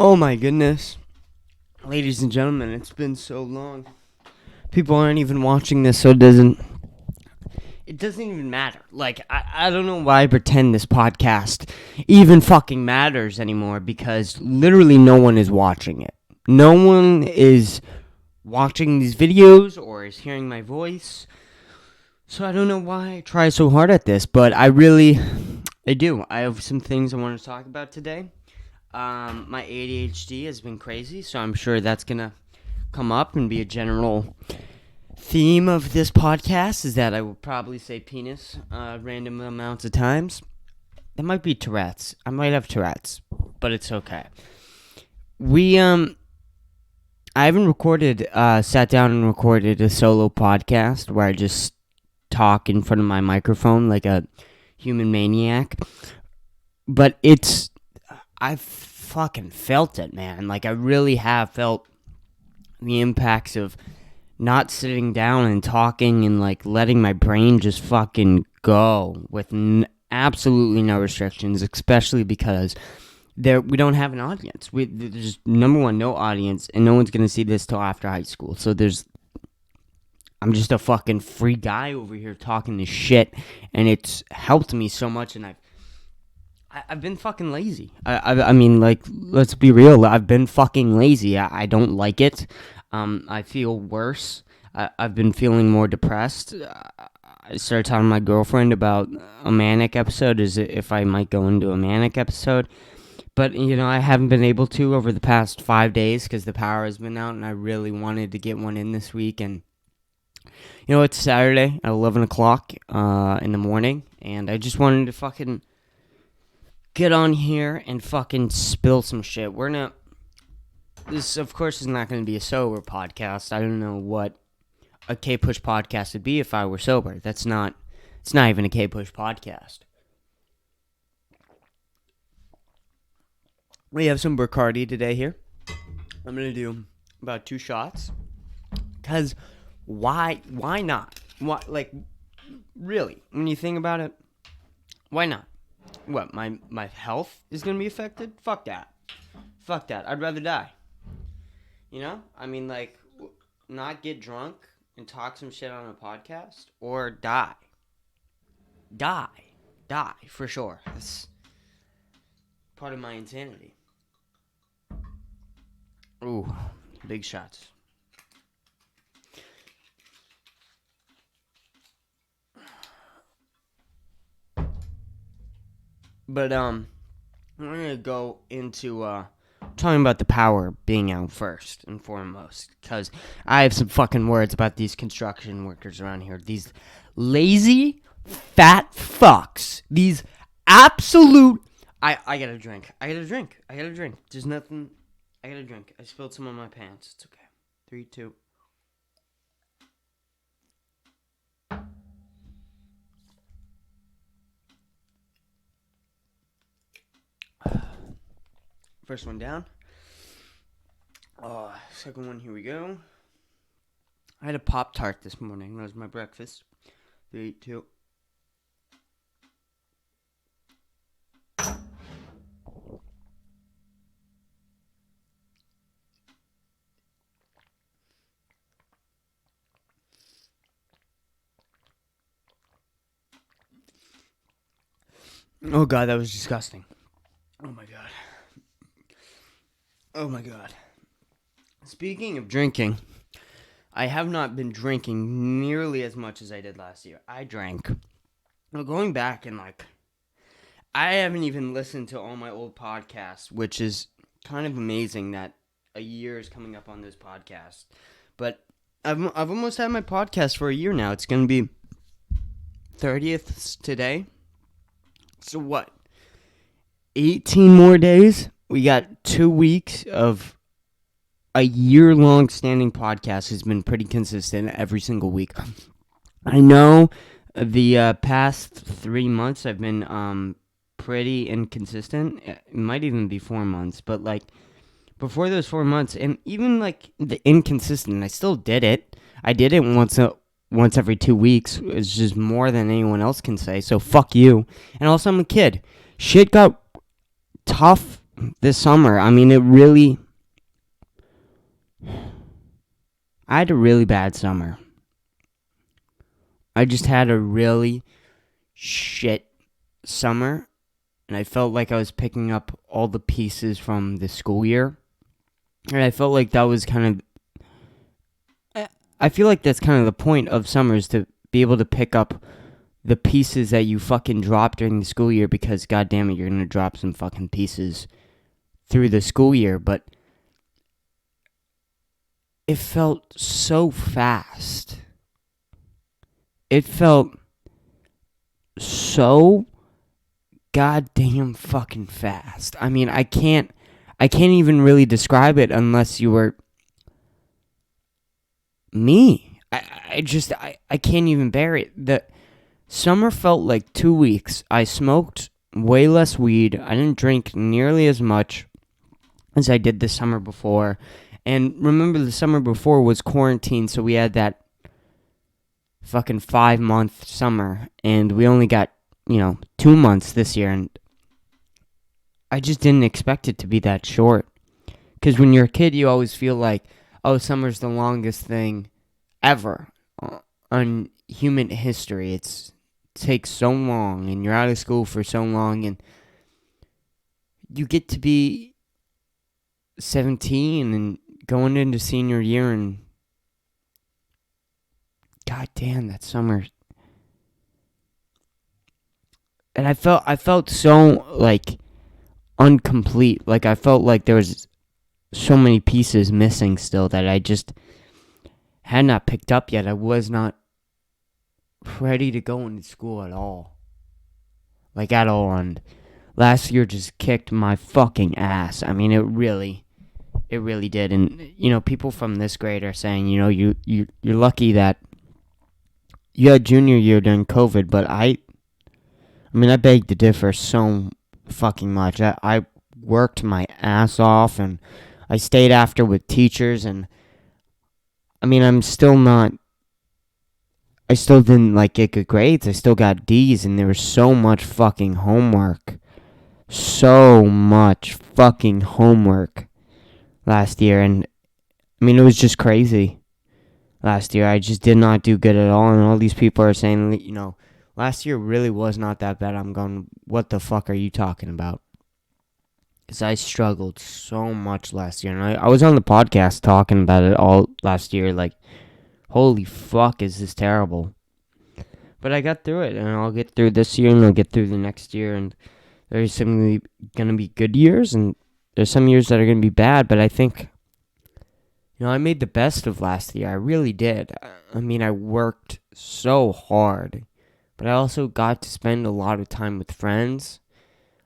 Oh my goodness. Ladies and gentlemen, it's been so long. People aren't even watching this, so it doesn't even matter. Like, I don't know why I pretend this podcast even fucking matters anymore, because literally no one is watching it. No one is watching these videos or is hearing my voice. So I don't know why I try so hard at this, but I do. I have some things I want to talk about today. My ADHD has been crazy, so I'm sure that's gonna come up and be a general theme of this podcast, is that I will probably say penis random amounts of times. It might be Tourette's. I might have Tourette's, but it's okay. I haven't sat down and recorded a solo podcast where I just talk in front of my microphone like a human maniac. But I've fucking felt it, man. Like, I really have felt the impacts of not sitting down and talking and, like, letting my brain just fucking go with absolutely no restrictions, especially because we don't have an audience. There's, number one, no audience, and no one's going to see this till after high school. So I'm just a fucking free guy over here talking this shit, and it's helped me so much, and I've been fucking lazy. I mean, like, let's be real. I've been fucking lazy. I don't like it. I feel worse. I've been feeling more depressed. I started talking to my girlfriend about a manic episode, if I might go into a manic episode. But, I haven't been able to over the past 5 days because the power has been out, and I really wanted to get one in this week. And, it's Saturday at 11 o'clock in the morning, and I just wanted to fucking get on here and fucking spill some shit. This, of course, is not going to be a sober podcast. I don't know what a Kpush podcast would be if I were sober. It's not even a Kpush podcast. We have some Bacardi today here. I'm going to do about 2 shots. Because why not? Why, like, really, when you think about it, why not? What, my health is going to be affected? Fuck that. I'd rather die. I mean, like, not get drunk and talk some shit on a podcast, or die. Die, for sure. That's part of my insanity. Ooh, big shots. But, we're gonna go into, talking about the power being out first and foremost, because I have some fucking words about these construction workers around here. These lazy, fat fucks. These absolute... I gotta drink. There's nothing... I gotta drink. I spilled some on my pants. It's okay. 3, 2... First one down. Second one, here we go. I had a Pop-Tart this morning. That was my breakfast. 3, 2... Oh god, that was disgusting. Oh my god. Speaking of drinking, I have not been drinking nearly as much as I did last year. I drank. Well, going back and, like, I haven't even listened to all my old podcasts, which is kind of amazing that a year is coming up on this podcast. But I've almost had my podcast for a year now. It's going to be 30th today. So what? 18 more days? We got 2 weeks of a year-long standing podcast. Has been pretty consistent every single week. I know the past 3 months I've been pretty inconsistent. It might even be 4 months, but, like, before those 4 months, and even, like, the inconsistent, I still did it. I did it once every 2 weeks. It's just more than anyone else can say, so fuck you. And also, I'm a kid. Shit got tough this summer, I mean, I had a really bad summer. I just had a really shit summer, and I felt like I was picking up all the pieces from the school year. And I felt like that was I feel like that's kind of the point of summers, to be able to pick up the pieces that you fucking dropped during the school year, because god damn it, you're gonna drop some fucking pieces through the school year. But it felt so fast. It felt so goddamn fucking fast. I mean, I can't even really describe it unless you were me. I can't even bear it. The summer felt like 2 weeks. I smoked way less weed. I didn't drink nearly as much as I did the summer before. And remember, the summer before was quarantine, so we had that fucking 5-month summer, and we only got, 2 months this year, and I just didn't expect it to be that short. Because when you're a kid, you always feel like, oh, summer's the longest thing ever on human history. It takes so long, and you're out of school for so long, and you get to be 17 and going into senior year, and god damn, that summer. And I felt so, like, incomplete. Like, I felt like there was so many pieces missing still that I just had not picked up yet. I was not ready to go into school at all. Like, at all. And last year just kicked my fucking ass. I mean, it really did. And, people from this grade are saying, you're lucky that you had junior year during COVID, but I beg to differ so fucking much. I worked my ass off, and I stayed after with teachers, and I still didn't get good grades. I still got D's, and there was so much fucking homework. So much fucking homework last year, and it was just crazy. Last year, I just did not do good at all, and all these people are saying, last year really was not that bad. I'm going, what the fuck are you talking about? Because I struggled so much last year. And I was on the podcast talking about it all last year. Like, holy fuck, is this terrible? But I got through it. And I'll get through this year. And I'll get through the next year. And there's some going to be good years. And there's some years that are going to be bad. But I think, I made the best of last year. I really did. I worked so hard. But I also got to spend a lot of time with friends.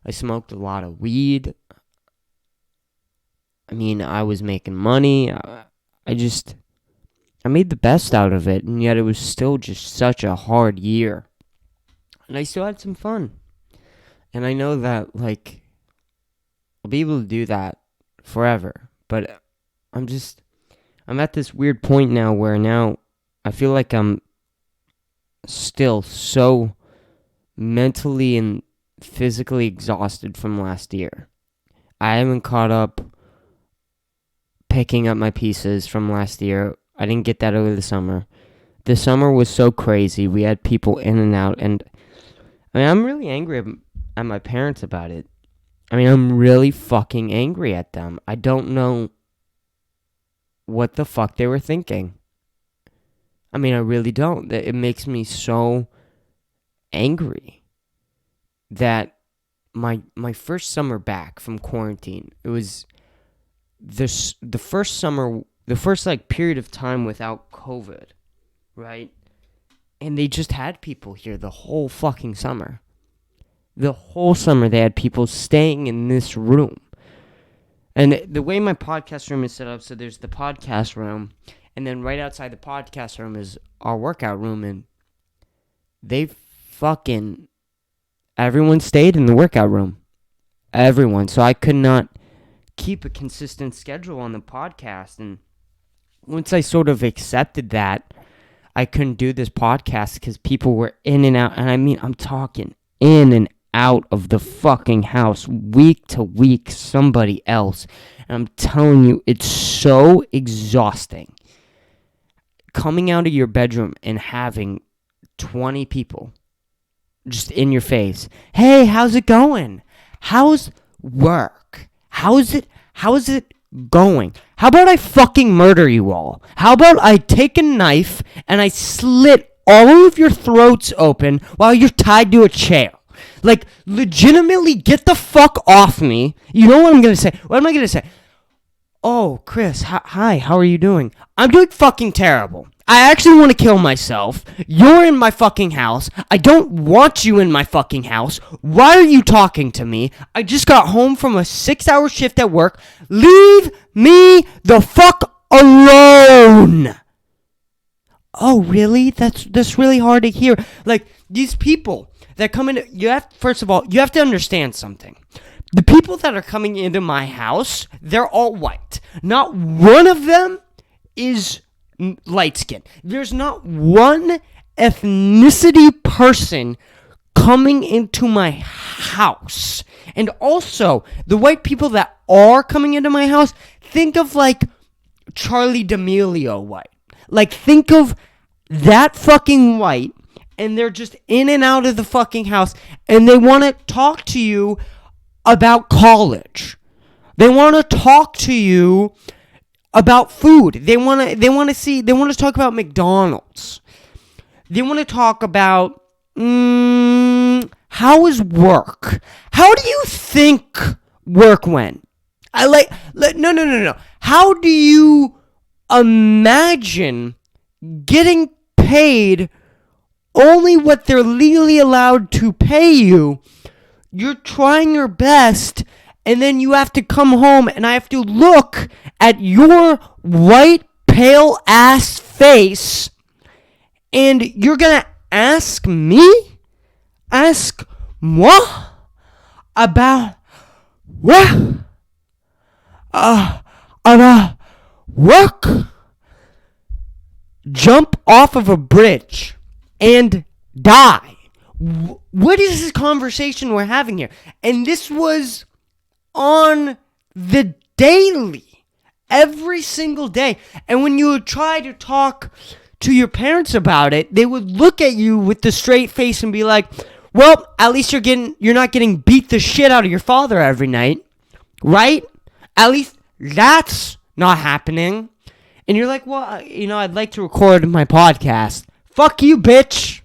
I smoked a lot of weed. I was making money. I made the best out of it. And yet it was still just such a hard year. And I still had some fun. And I know that, I'll be able to do that forever. But I'm at this weird point now where now I feel like I'm still so mentally and physically exhausted from last year. I haven't caught up picking up my pieces from last year. I didn't get that over the summer. The summer was so crazy. We had people in and out, and I'm really angry at my parents about it. I'm really fucking angry at them. I don't know what the fuck they were thinking. I really don't. It makes me so angry that my first summer back from quarantine, it was the first summer, the first period of time without COVID, right? And they just had people here the whole fucking summer. The whole summer they had people staying in this room. And the way my podcast room is set up, so there's the podcast room, and then right outside the podcast room is our workout room, and everyone stayed in the workout room. Everyone. So I could not keep a consistent schedule on the podcast, and once I sort of accepted that, I couldn't do this podcast because people were in and out, and I'm talking in and out of the fucking house week to week, somebody else. And I'm telling you, it's so exhausting. Coming out of your bedroom and having 20 people just in your face. Hey, how's it going? How's work? How's it going? How about I fucking murder you all? How about I take a knife and I slit all of your throats open while you're tied to a chair? Like, legitimately get the fuck off me. You know what I'm gonna say? What am I gonna say? Oh, Chris, hi, how are you doing? I'm doing fucking terrible. I actually want to kill myself. You're in my fucking house. I don't want you in my fucking house. Why are you talking to me? I just got home from a 6-hour shift at work. Leave me the fuck alone. Oh, really? That's really hard to hear. Like, these people that come in, first of all, you have to understand something. The people that are coming into my house, they're all white. Not one of them is light skin. There's not one ethnicity person coming into my house. And also, the white people that are coming into my house, think of like Charlie D'Amelio white. Like, think of that fucking white, and they're just in and out of the fucking house, and they want to talk to you about college. They want to talk to you about food. They want to talk about McDonald's. They want to talk about how is work? How do you think work went? No. How do you imagine getting paid only what they're legally allowed to pay you? You're trying your best, and then you have to come home, and I have to look at your white, pale ass face, and you're gonna ask me? Ask moi? About what? About work? Jump off of a bridge and die. What is this conversation we're having here? And this was on the daily, every single day. And when you would try to talk to your parents about it, they would look at you with the straight face and be like, well, at least you're not getting beat the shit out of your father every night, right? At least that's not happening. And you're like, well, I'd like to record my podcast. Fuck you, bitch.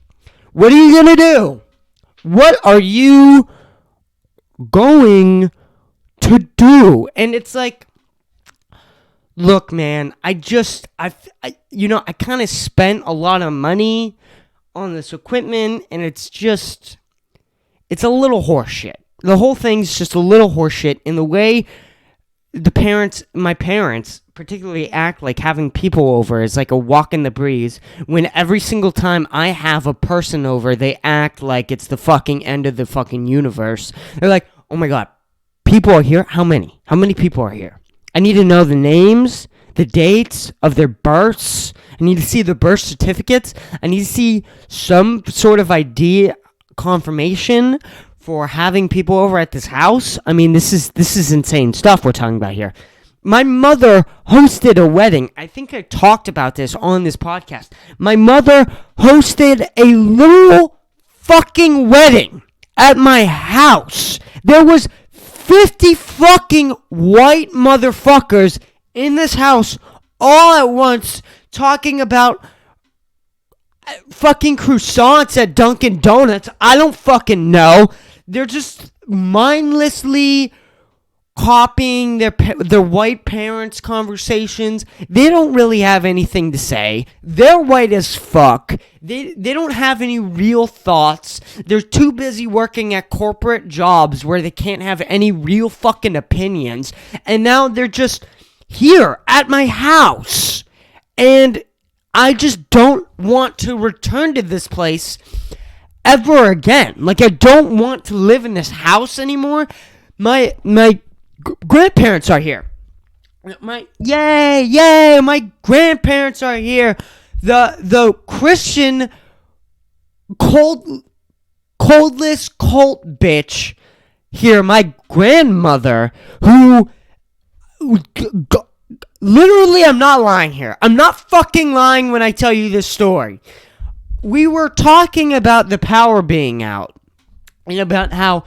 What are you gonna do? What are you going to do? And it's like, look, man, I kind of spent a lot of money on this equipment, and it's a little horseshit. The whole thing's just a little horseshit in the way my parents particularly act like having people over is like a walk in the breeze, when every single time I have a person over, they act like it's the fucking end of the fucking universe. They're like, oh my god, people are here? How many? How many people are here? I need to know the names, the dates of their births. I need to see the birth certificates. I need to see some sort of ID confirmation for having people over at this house. I mean, this is insane stuff we're talking about here. My mother hosted a wedding. I think I talked about this on this podcast. My mother hosted a little fucking wedding at my house. There was 50 fucking white motherfuckers in this house all at once talking about fucking croissants at Dunkin' Donuts. I don't fucking know. They're just mindlessly copying their white parents' conversations. They don't really have anything to say. They're white as fuck. They don't have any real thoughts. They're too busy working at corporate jobs where they can't have any real fucking opinions. And now they're just here at my house. And I just don't want to return to this place ever again. Like, I don't want to live in this house anymore. My grandparents are here. My grandparents are here. The Christian cult coldless cult bitch here, my grandmother, who literally, I'm not lying here. I'm not fucking lying when I tell you this story. We were talking about the power being out. And about how,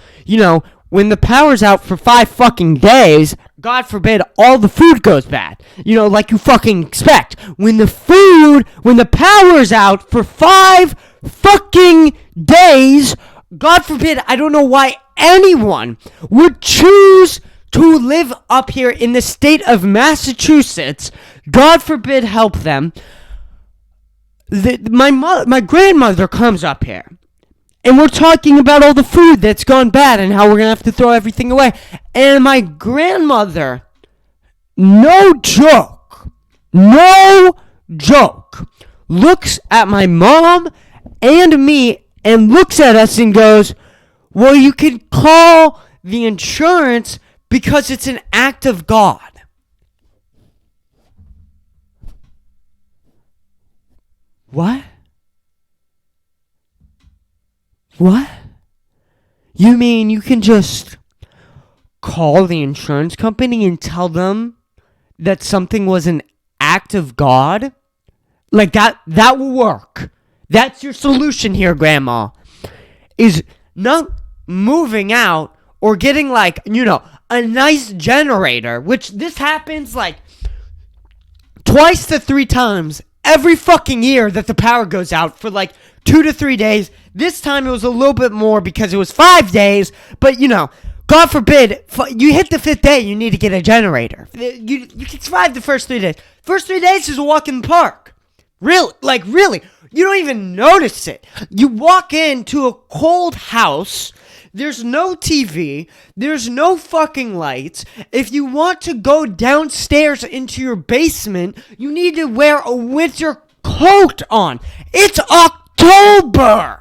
when the power's out for 5 fucking days, God forbid, all the food goes bad. Like you fucking expect. When the power's out for 5 fucking days, God forbid, I don't know why anyone would choose to live up here in the state of Massachusetts. God forbid help them. My grandmother comes up here. And we're talking about all the food that's gone bad and how we're going to have to throw everything away. And my grandmother, no joke, looks at my mom and me and looks at us and goes, well, you can call the insurance because it's an act of God. What? What? You mean you can just call the insurance company and tell them that something was an act of God? Like that will work. That's your solution here, Grandma. Is not moving out or getting a nice generator, which this happens like twice to 3 times every fucking year that the power goes out for 2 to 3 days. This time it was a little bit more because it was 5 days. But, God forbid, you hit the 5th day, you need to get a generator. You can survive the first 3 days. First 3 days is a walk in the park. Really. You don't even notice it. You walk into a cold house. There's no TV. There's no fucking lights. If you want to go downstairs into your basement, you need to wear a winter coat on. It's October.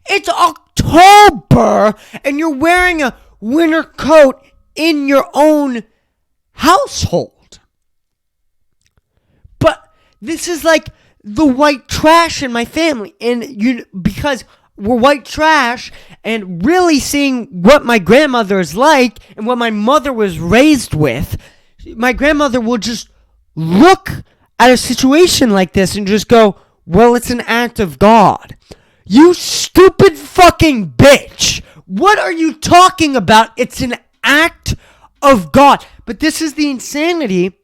It's October, and you're wearing a winter coat in your own household. But this is like the white trash in my family, and because we're white trash, and really seeing what my grandmother is like and what my mother was raised with, my grandmother will just look at a situation like this and just go, well, it's an act of God. You stupid fucking bitch. What are you talking about? It's an act of God. But this is the insanity.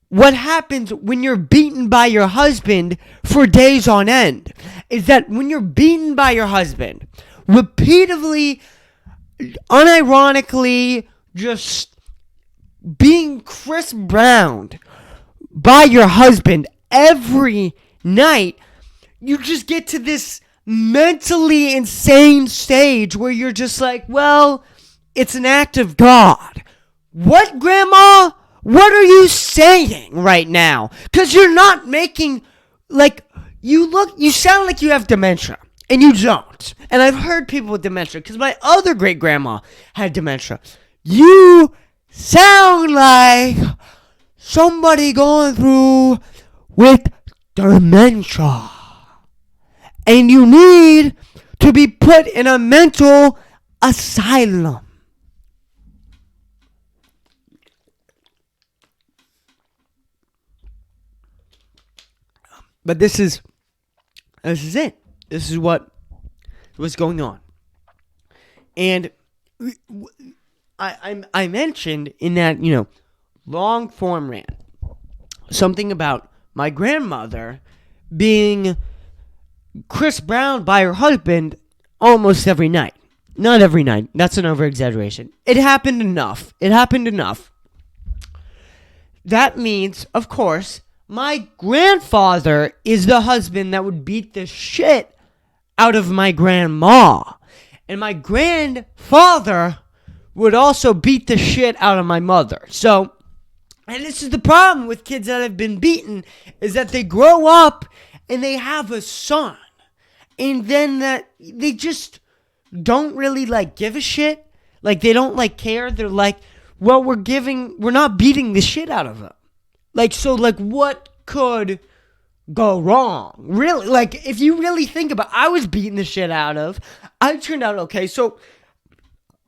What happens when you're beaten by your husband for days on end is that when you're beaten by your husband, repeatedly, unironically, just being Chris Browned by your husband every night, you just get to this mentally insane stage where you're just like, well, it's an act of God. What, Grandma? What are you saying right now? Because you're not making, you sound like you have dementia, and you don't. And I've heard people with dementia, because my other great-grandma had dementia. You sound like somebody going through with dementia. And you need to be put in a mental asylum. But this is it. This is what was going on. And I mentioned in that, long form rant something about my grandmother being Chris Brown by her husband almost every night. Not every night. That's an over-exaggeration. It happened enough. That means, of course, my grandfather is the husband that would beat the shit out of my grandma. And my grandfather would also beat the shit out of my mother. So, and this is the problem with kids that have been beaten, is that they grow up and they have a son. And then they just don't really, give a shit. They don't, care. They're like, well, we're not beating the shit out of him. What could go wrong? Really? Like, if you really think about it, I was beaten the shit out of. I turned out okay. So,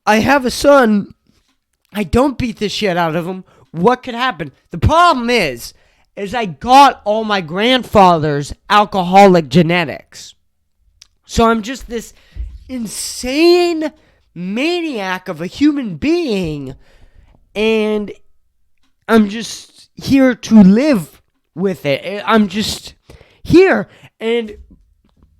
I have a son. I don't beat the shit out of him. What could happen? The problem is I got all my grandfather's alcoholic genetics. So I'm just this insane maniac of a human being, and I'm just here to live with it. I'm just here, and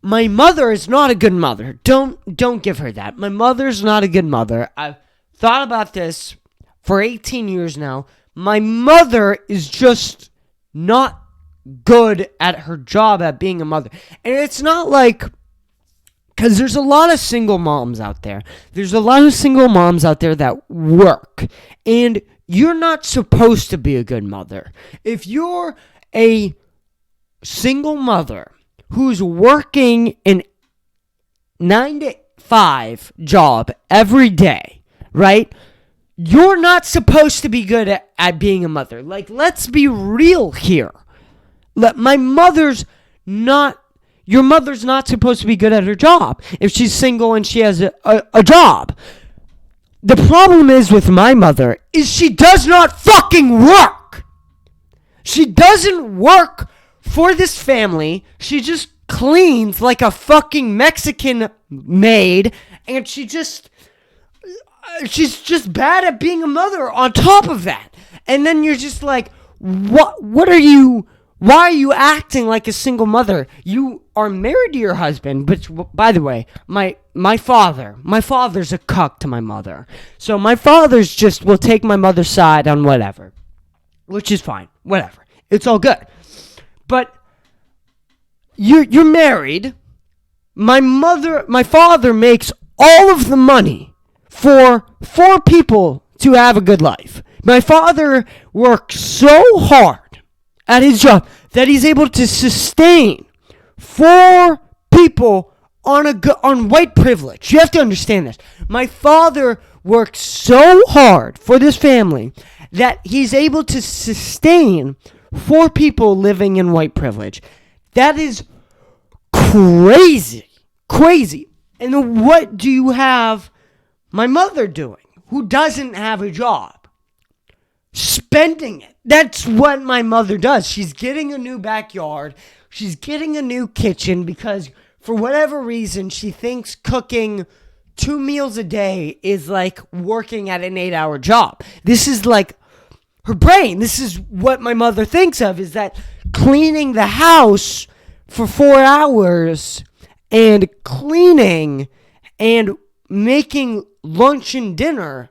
my mother is not a good mother. Don't give her that. My mother's not a good mother. I've thought about this for 18 years now. My mother is just not good at her job at being a mother. And it's not like, because there's a lot of single moms out there. There's a lot of single moms out there that work. And you're not supposed to be a good mother. If you're a single mother who's working an 9 to 5 job every day, right? You're not supposed to be good at being a mother. Like, let's be real here. Your mother's not supposed to be good at her job if she's single and she has a job. The problem is with my mother is she does not fucking work. She doesn't work for this family. She just cleans like a fucking Mexican maid, and she's just bad at being a mother on top of that. And then you're just like, why are you acting like a single mother? You are married to your husband, but by the way, my father's a cuck to my mother. So my father's just will take my mother's side on whatever, which is fine. Whatever. It's all good. But you're married. My father makes all of the money for 4 people to have a good life. My father works so hard at his job that he's able to sustain 4 people on white privilege. You have to understand this. My father works so hard for this family that he's able to sustain 4 people living in white privilege. That is crazy. Crazy. And what do you have my mother doing, who doesn't have a job? Spending it. That's what my mother does. She's getting a new backyard. She's getting a new kitchen because for whatever reason, she thinks cooking 2 meals a day is like working at an 8-hour job. This is like her brain. This is what my mother thinks of, is that cleaning the house for 4 hours and cleaning and making lunch and dinner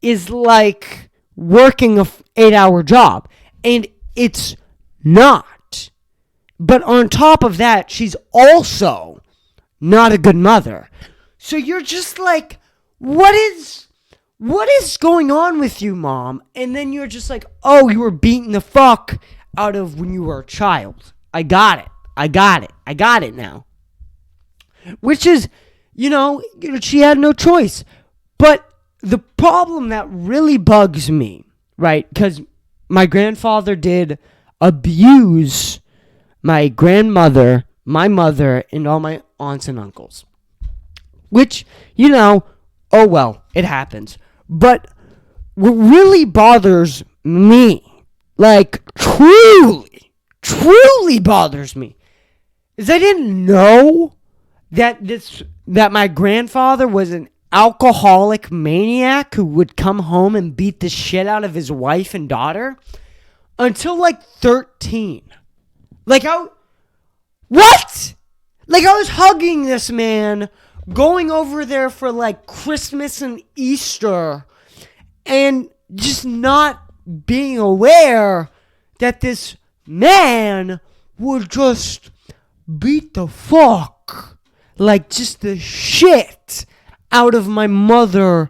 is like working a 8-hour job. And it's not. But on top of that, she's also not a good mother. So you're just like, what is going on with you, Mom? And then you're just like, oh, you were beaten the fuck out of when you were a child. I got it now. Which is, she had no choice. But the problem that really bugs me, right, because my grandfather did abuse my grandmother, my mother, and all my aunts and uncles. Which, oh well, it happens. But what really bothers me, like truly bothers me, is I didn't know that my grandfather was an alcoholic maniac who would come home and beat the shit out of his wife and daughter until like 13. What? Like, I was hugging this man, going over there for like Christmas and Easter, and just not being aware that this man would just beat the fuck, like just the shit out of my mother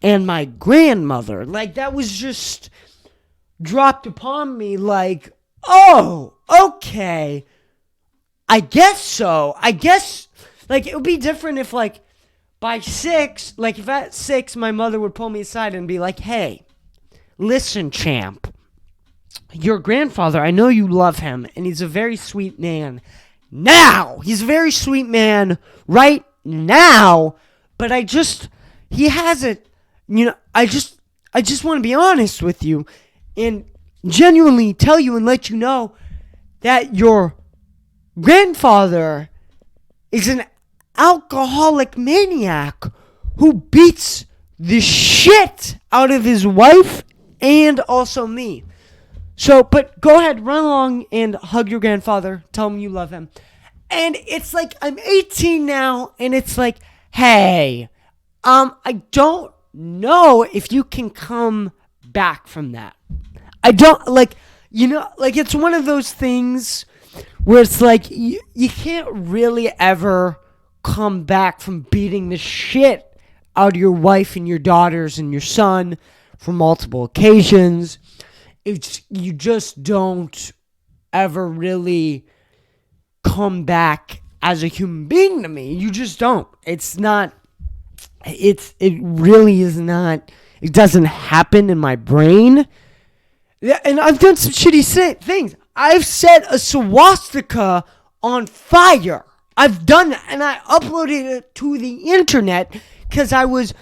and my grandmother. Like, that was just dropped upon me like, oh, okay, I guess so. I guess, like, it would be different if, like, by 6, like, if at 6 my mother would pull me aside and be like, hey, listen, champ, your grandfather, I know you love him, and he's a very sweet man. Now! He's a very sweet man right now, but he hasn't, I just want to be honest with you and genuinely tell you and let you know that your grandfather is an alcoholic maniac who beats the shit out of his wife and also me. So, but go ahead, run along and hug your grandfather. Tell him you love him. And it's like, I'm 18 now, and it's like, hey, I don't know if you can come back from that. I don't, like, it's one of those things where it's like, you can't really ever come back from beating the shit out of your wife and your daughters and your son for multiple occasions. You just don't ever really come back as a human being to me. You just don't. It really is not. It doesn't happen in my brain. Yeah, and I've done some shitty things. I've set a swastika on fire. I've done that, and I uploaded it to the internet because I was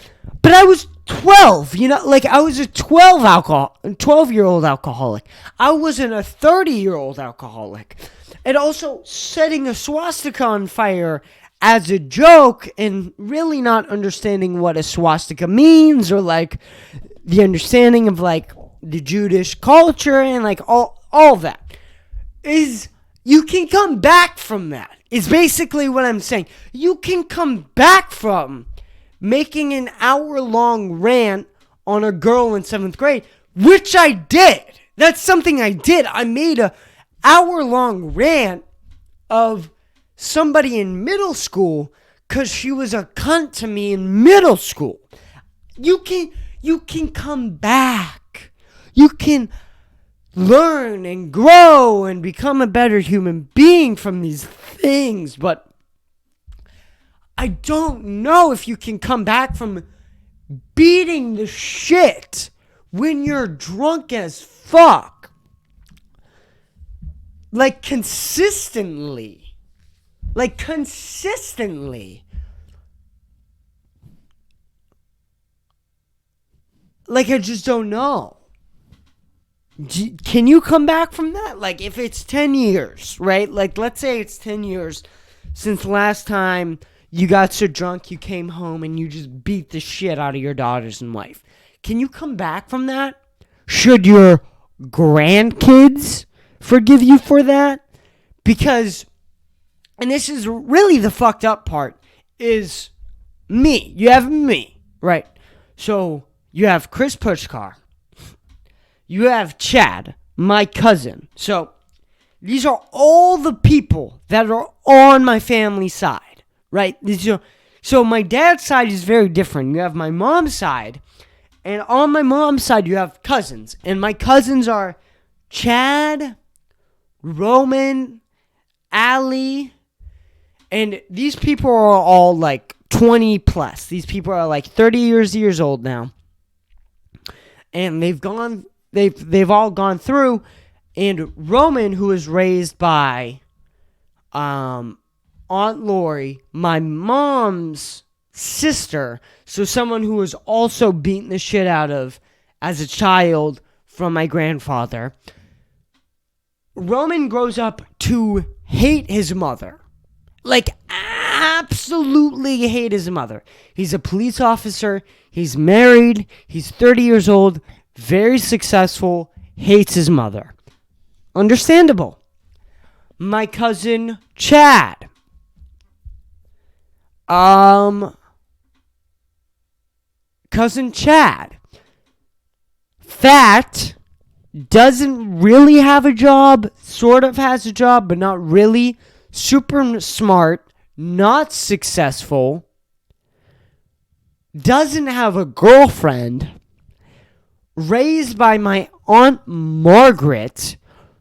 12, I was a 12-year-old alcoholic. I wasn't a 30-year-old alcoholic. And also setting a swastika on fire as a joke and really not understanding what a swastika means or like the understanding of like the Jewish culture and like all that is you can come back from that. Is basically what I'm saying. You can come back from making an hour-long rant on a girl in 7th grade, which I did. That's something I did. I made a hour-long rant of somebody in middle school because she was a cunt to me in middle school. You can come back. You can learn and grow and become a better human being from these things, but I don't know if you can come back from beating the shit when you're drunk as fuck. Like consistently. Like I just don't know. Can you come back from that? Like if it's 10 years, right? Like let's say it's 10 years since last time you got so drunk you came home and you just beat the shit out of your daughters and wife. Can you come back from that? Should your grandkids forgive you for that? Because, and this is really the fucked up part, is me. You have me, right? So you have Chris Pushkar. You have Chad, my cousin. So these are all the people that are on my family side. Right? So my dad's side is very different. You have my mom's side, and on my mom's side you have cousins. And my cousins are Chad, Roman, Ali, and these people are all like 20 plus. These people are like 30 years old now. And they've all gone through, and Roman, who was raised by Aunt Lori, my mom's sister, so someone who was also beaten the shit out of as a child from my grandfather. Roman grows up to hate his mother. Like, absolutely hate his mother. He's a police officer. He's married. He's 30 years old. Very successful. Hates his mother. Understandable. My cousin Chad. Cousin Chad. Fat. Doesn't really have a job. Sort of has a job, but not really. Super smart. Not successful. Doesn't have a girlfriend. Raised by my Aunt Margaret,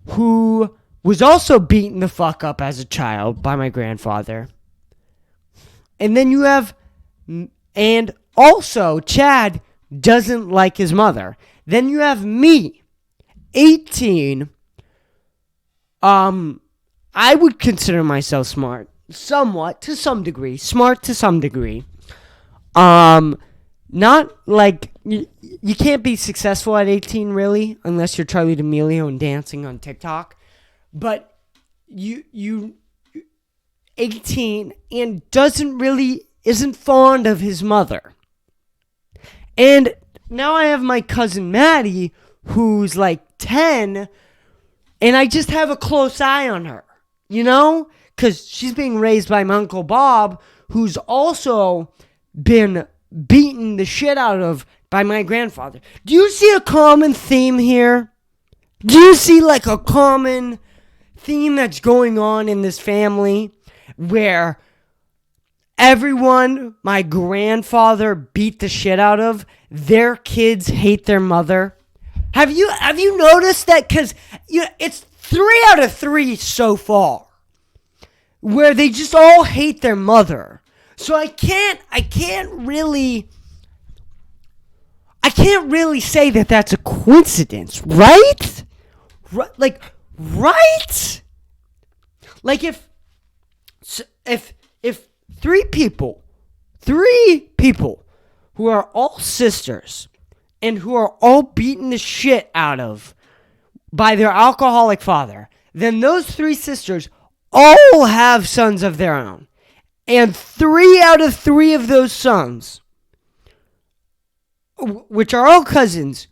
who was also beaten the fuck up as a child by my grandfather. And then you have, and also Chad doesn't like his mother. Then you have me 18, I would consider myself smart. Somewhat, to some degree. Smart to some degree. Not like... You can't be successful at 18, really, unless you're Charlie D'Amelio and dancing on TikTok. But you 18 and isn't fond of his mother. And now I have my cousin Maddie, who's like 10, and I just have a close eye on her, you know? Because she's being raised by my Uncle Bob, who's also been beaten the shit out of by my grandfather. Do you see a common theme here? Do you see like a common theme that's going on in this family where everyone my grandfather beat the shit out of, their kids hate their mother? Have you noticed that? Because it's 3 out of 3 so far where they just all hate their mother. So I can't really say that that's a coincidence, right? Right? Like if 3 people who are all sisters and who are all beaten the shit out of by their alcoholic father, then those 3 sisters all have sons of their own. And 3 out of 3 of those sons, which are all cousins,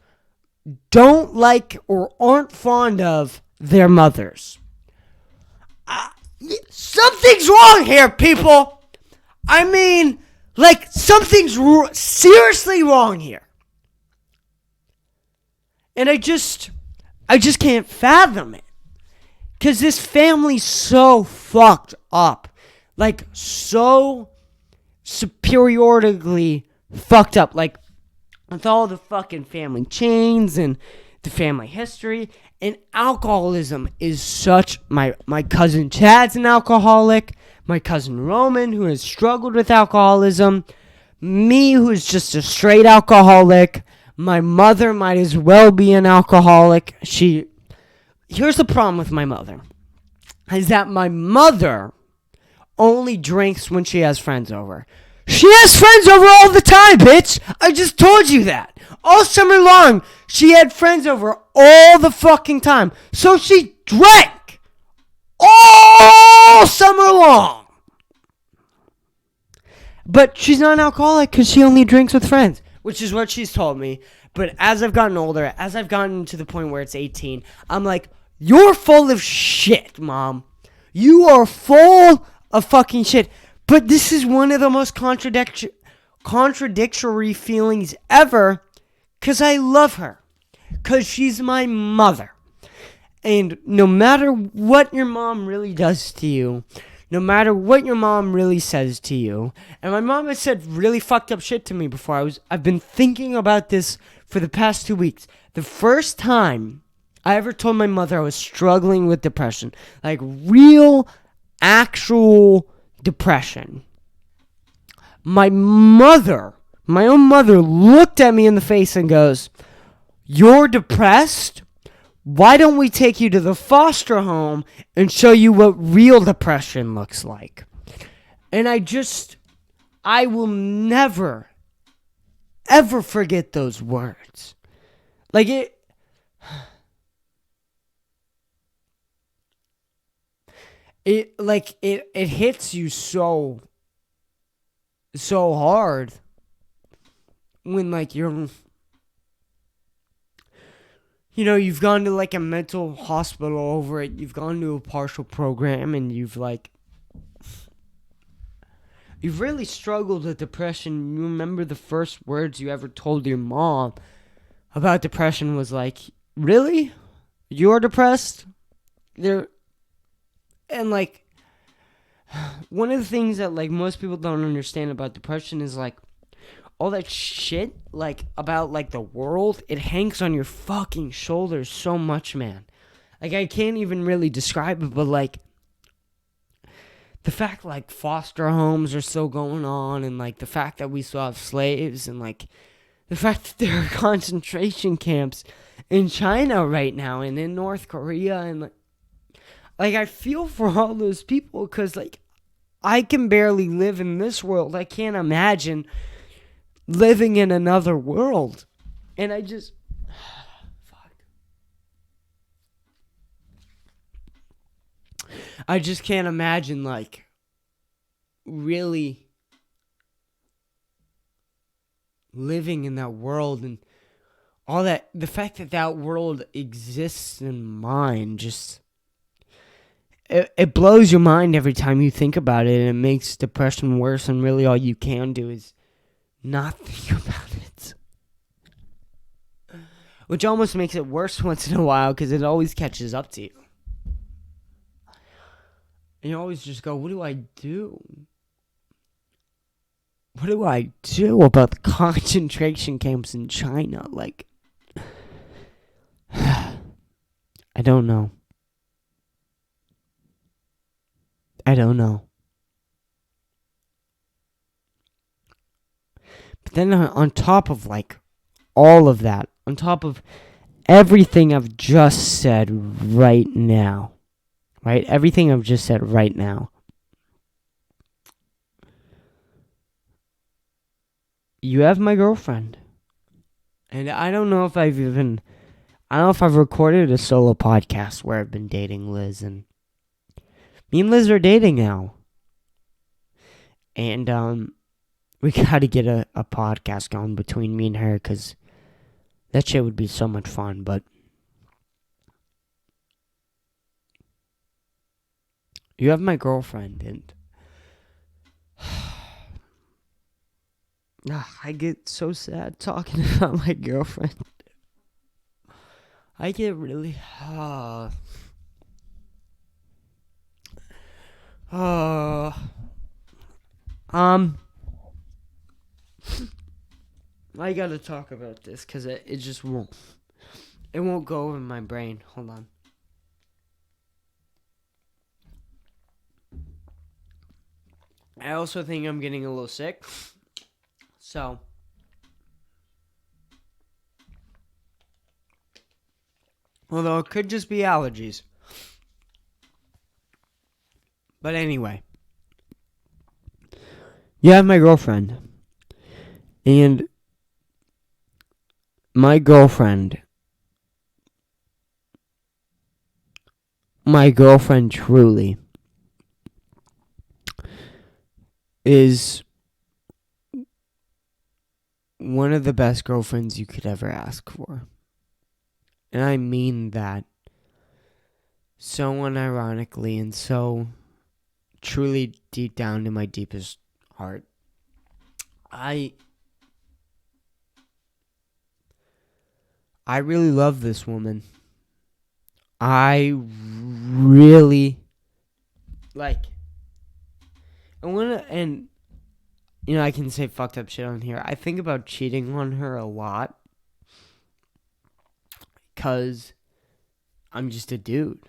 don't like or aren't fond of their mothers. Something's wrong here, people. I mean, like, something's seriously wrong here. And I just can't fathom it. Because this family's so fucked up. Like, so superiorly fucked up. Like, with all the fucking family chains and the family history. And alcoholism is such... My cousin Chad's an alcoholic. My cousin Roman, who has struggled with alcoholism. Me, who's just a straight alcoholic. My mother might as well be an alcoholic. Here's the problem with my mother. Is that my mother only drinks when she has friends over. She has friends over all the time, bitch. I just told you that. All summer long, she had friends over all the fucking time. So she drank all summer long. But she's not an alcoholic because she only drinks with friends, which is what she's told me. But as I've gotten older, as I've gotten to the point where it's 18, I'm like, you're full of shit, Mom. You are full of fucking shit. But this is one of the most contradictory feelings ever, because I love her. Because she's my mother. And no matter what your mom really does to you, no matter what your mom really says to you, and my mom has said really fucked up shit to me before. I've been thinking about this for the past 2 weeks. The first time I ever told my mother I was struggling with depression, like real, actual depression, my own mother, looked at me in the face and goes, "You're depressed? Why don't we take you to the foster home and show you what real depression looks like?" And I will never, ever forget those words. Like it hits you so hard when like you've gone to like a mental hospital over it, you've gone to a partial program, and you've really struggled with depression. You remember the first words you ever told your mom about depression was like, "Really? You're depressed?" And like, one of the things that like most people don't understand about depression is like all that shit like about like the world, it hangs on your fucking shoulders so much, man. Like I can't even really describe it, but like the fact like foster homes are still going on, and like the fact that we still have slaves, and like The fact that there are concentration camps in China right now and in North Korea, and like I feel for all those people, because like I can barely live in this world. I can't imagine living in another world. And I just fuck. I just can't imagine like really living in that world, and all that. The fact that that world exists in mine, just it blows your mind every time you think about it, and it makes depression worse, and really all you can do is not think about it, which almost makes it worse once in a while, because it always catches up to you, and you always just go, what do I do? What do I do about the concentration camps in China? Like, I don't know. I don't know. But then on top of like all of that, on top of everything I've just said right now, right? Everything I've just said right now, you have my girlfriend. And I don't know if I've recorded a solo podcast where I've been dating Liz, and me and Liz are dating now. And we gotta get a podcast going between me and her, because that shit would be so much fun. But you have my girlfriend, and I get so sad talking about my girlfriend. I get really I gotta talk about this, because it just won't. It won't go over my brain. Hold on. I also think I'm getting a little sick. So, although it could just be allergies. But anyway, you have my girlfriend. And my girlfriend truly is one of the best girlfriends you could ever ask for. And I mean that so unironically and so truly deep down in my deepest heart. I really love this woman. I really and you know, I can say fucked up shit on here. I think about cheating on her a lot, because I'm just a dude.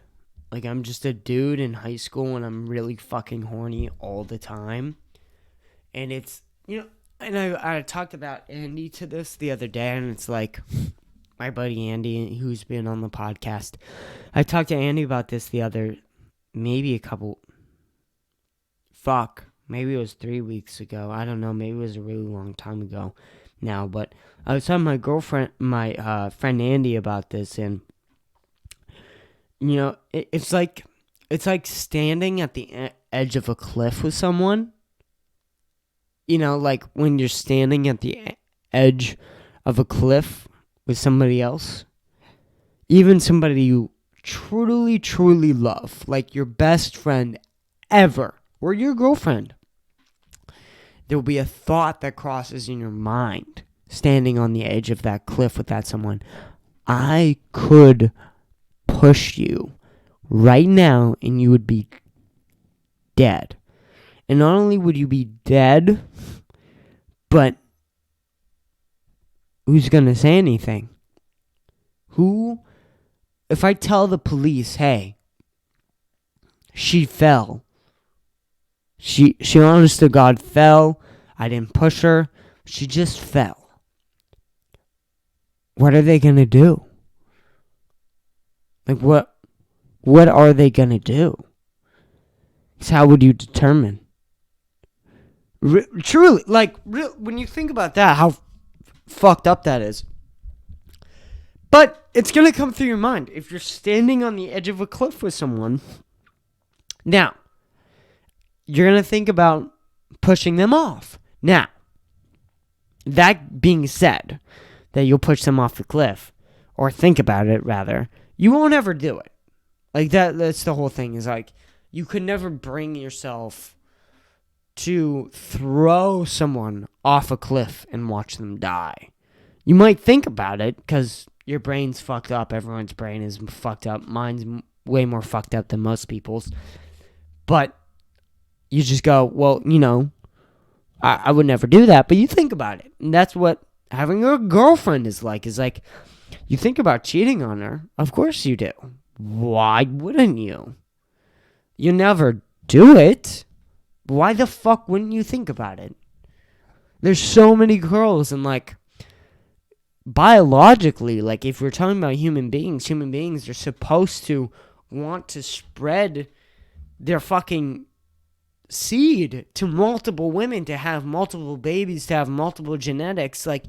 Like, I'm just a dude in high school, and I'm really fucking horny all the time. And it's, you know, and I talked about Andy to this the other day, and it's like, my buddy Andy, who's been on the podcast, I talked to Andy about this maybe it was 3 weeks ago. I don't know, maybe it was a really long time ago now, but I was telling my friend Andy about this, and you know, it's like standing at the edge of a cliff with someone. You know, like when you're standing at the edge of a cliff with somebody else, even somebody you truly, truly love, like your best friend ever, or your girlfriend. There will be a thought that crosses in your mind, standing on the edge of that cliff with that someone. I could push you right now, and you would be dead. And not only would you be dead, but who's gonna say anything? If I tell the police, hey, she fell. She honest to God fell. I didn't push her. She just fell. what are they going to do? Like, what are they going to do? So how would you determine? Truly, like, when you think about that, how fucked up that is. But it's going to come through your mind. If you're standing on the edge of a cliff with someone, now, you're going to think about pushing them off. Now, that being said, that you'll push them off the cliff, or think about it, rather, you won't ever do it. Like, that's the whole thing, is like, you could never bring yourself to throw someone off a cliff and watch them die. You might think about it, because your brain's fucked up. Everyone's brain is fucked up. Mine's way more fucked up than most people's. But you just go, well, I would never do that. But you think about it. And that's what having a girlfriend is like. Is like, you think about cheating on her. Of course you do. Why wouldn't you? You never do it. Why the fuck wouldn't you think about it? There's so many girls, and like, biologically, like, if we're talking about human beings are supposed to want to spread their fucking seed to multiple women, to have multiple babies, to have multiple genetics. Like,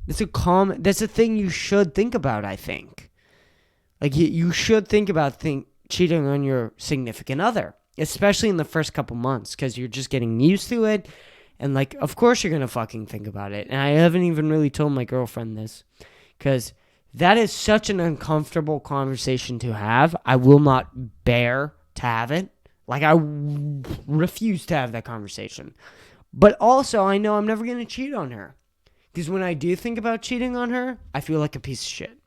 that's a thing you should think about, I think. Like, you should think about cheating on your significant other, especially in the first couple months, because you're just getting used to it. And, like, of course you're going to fucking think about it. And I haven't even really told my girlfriend this, because that is such an uncomfortable conversation to have. I will not bear to have it. Like, I refuse to have that conversation. But also, I know I'm never going to cheat on her. Because when I do think about cheating on her, I feel like a piece of shit.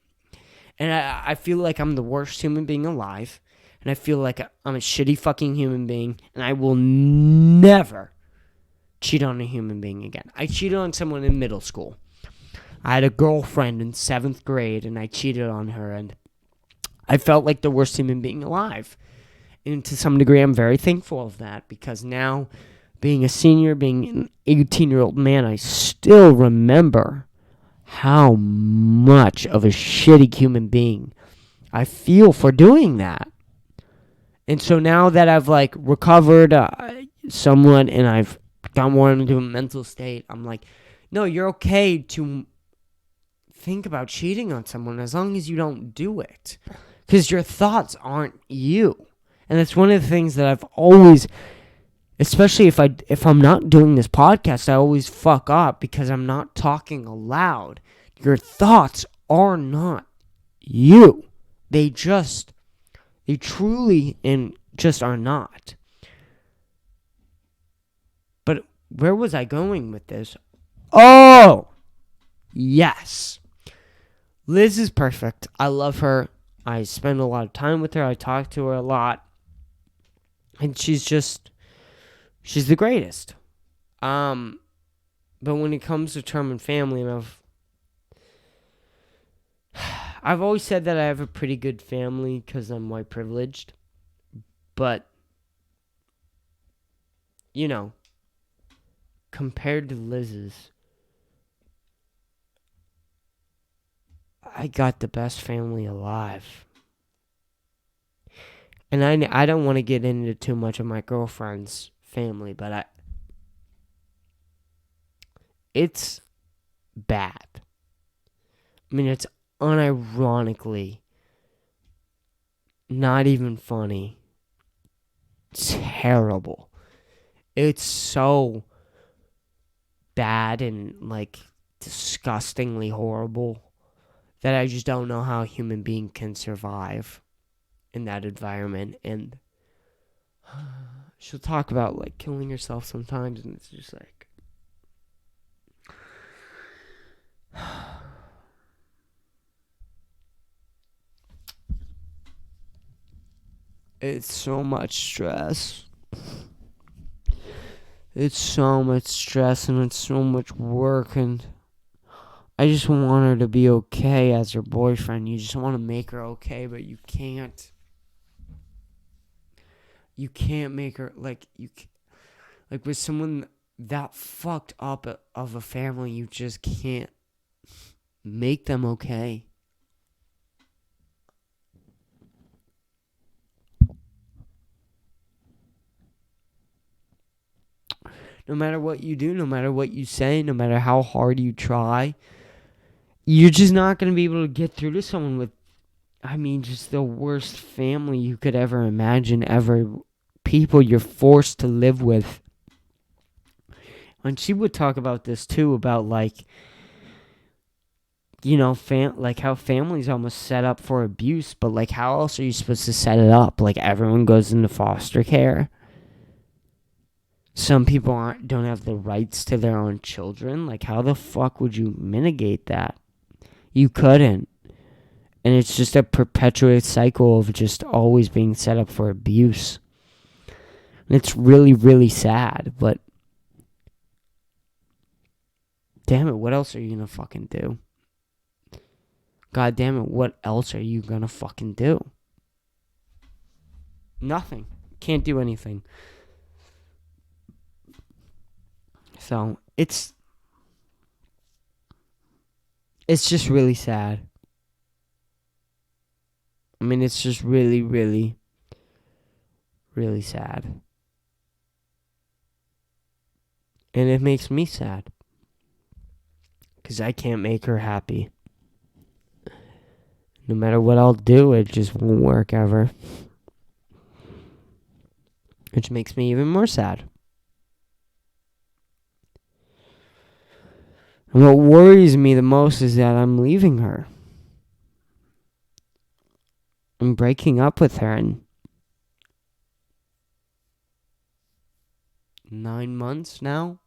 And I feel like I'm the worst human being alive. And I feel like I'm a shitty fucking human being. And I will never cheat on a human being again. I cheated on someone in middle school. I had a girlfriend in 7th grade, and I cheated on her, and I felt like the worst human being alive. And to some degree, I'm very thankful of that, because now, being a senior, being an 18-year-old man, I still remember how much of a shitty human being I feel for doing that. And so now that I've, like, recovered somewhat, and I've got more into a mental state, I'm like, no, you're okay to think about cheating on someone as long as you don't do it, because your thoughts aren't you. And that's one of the things that I've always, especially if I'm not doing this podcast, I always fuck up, because I'm not talking aloud. Your thoughts are not you. They truly and just are not. But where was I going with this? Oh, yes. Liz is perfect. I love her. I spend a lot of time with her. I talk to her a lot. And she's the greatest. But when it comes to term and family, I've always said that I have a pretty good family because I'm white privileged. But, compared to Liz's, I got the best family alive. And I don't want to get into too much of my girlfriend's family, but it's bad. I mean, it's unironically not even funny. Terrible. It's so bad and, like, disgustingly horrible that I just don't know how a human being can survive in that environment. And she'll talk about, like, killing herself sometimes, and it's just like, it's so much stress. It's so much stress, and it's so much work, and I just want her to be okay as her boyfriend. You just want to make her okay, but you can't. You can't make her, like with someone that fucked up of a family, you just can't make them okay. No matter what you do, no matter what you say, no matter how hard you try, you're just not going to be able to get through to someone with, just the worst family you could ever imagine, ever. People you're forced to live with. And she would talk about this too, about like, like how families almost set up for abuse, but like how else are you supposed to set it up? Like everyone goes into foster care. Some people don't have the rights to their own children. Like how the fuck would you mitigate that? You couldn't. And it's just a perpetuated cycle of just always being set up for abuse. And it's really, really sad, but damn it, what else are you gonna fucking do? God damn it, what else are you gonna fucking do? Nothing. Can't do anything. So, it's just really sad. It's just really, really, really sad. And it makes me sad. Because I can't make her happy. No matter what I'll do, it just won't work ever. Which makes me even more sad. And what worries me the most is that I'm leaving her. I'm breaking up with her in 9 months now.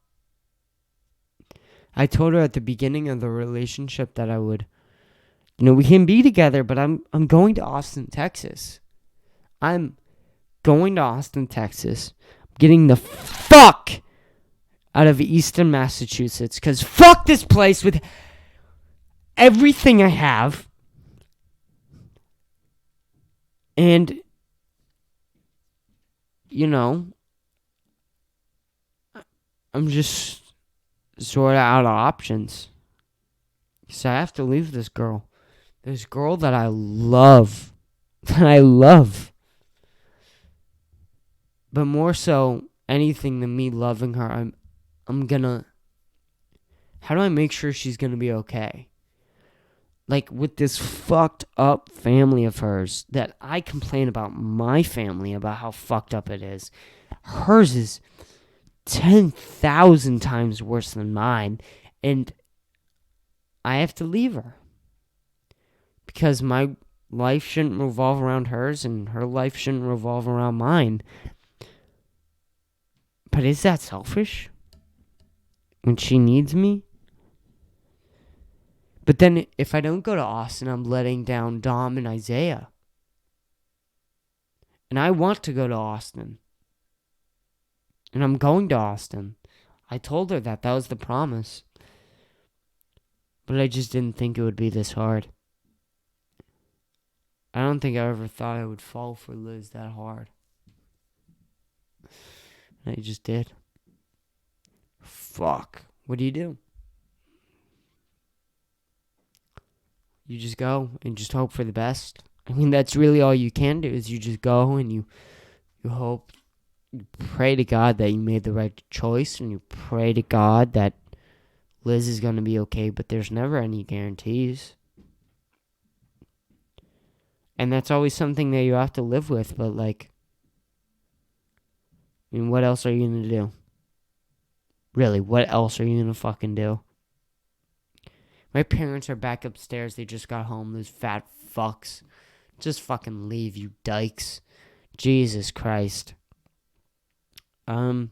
I told her at the beginning of the relationship that I would, we can be together, but I'm going to Austin, Texas. I'm going to Austin, Texas. I'm getting the fuck out of Easton, Massachusetts, because fuck this place with everything I have. And, I'm just sort of out of options. So I have to leave this girl. This girl that I love. But more so anything than me loving her, I'm gonna... How do I make sure she's gonna be okay? Like, with this fucked up family of hers that I complain about my family, about how fucked up it is. Hers is 10,000 times worse than mine. And I have to leave her. Because my life shouldn't revolve around hers and her life shouldn't revolve around mine. But is that selfish? When she needs me? But then if I don't go to Austin, I'm letting down Dom and Isaiah. And I want to go to Austin. And I'm going to Austin. I told her that was the promise. But I just didn't think it would be this hard. I don't think I ever thought I would fall for Liz that hard. And I just did. Fuck. What do? You just go and just hope for the best. That's really all you can do, is you just go and you hope, you pray to God that you made the right choice, and you pray to God that Liz is going to be okay, but there's never any guarantees. And that's always something that you have to live with, but what else are you going to do? Really, what else are you going to fucking do? My parents are back upstairs. They just got home. Those fat fucks. Just fucking leave, you dykes. Jesus Christ. I'm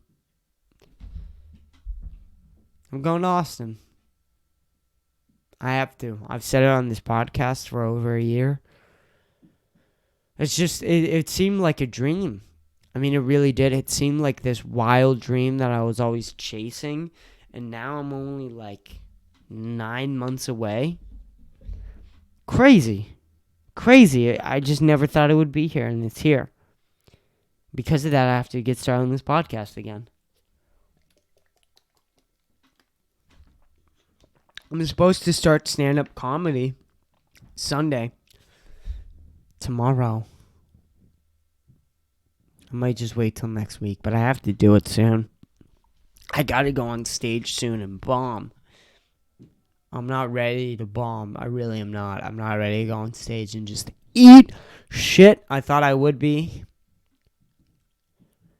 going to Austin. I have to. I've said it on this podcast for over a year. It's just, it seemed like a dream. It really did. It seemed like this wild dream that I was always chasing. And now I'm only 9 months away. Crazy. I just never thought it would be here, and it's here. Because of that, I have to get started on this podcast again. I'm supposed to start stand-up comedy Sunday. Tomorrow. I might just wait till next week, but I have to do it soon. I gotta go on stage soon and bomb. I'm not ready to bomb. I really am not. I'm not ready to go on stage and just eat shit. I thought I would be.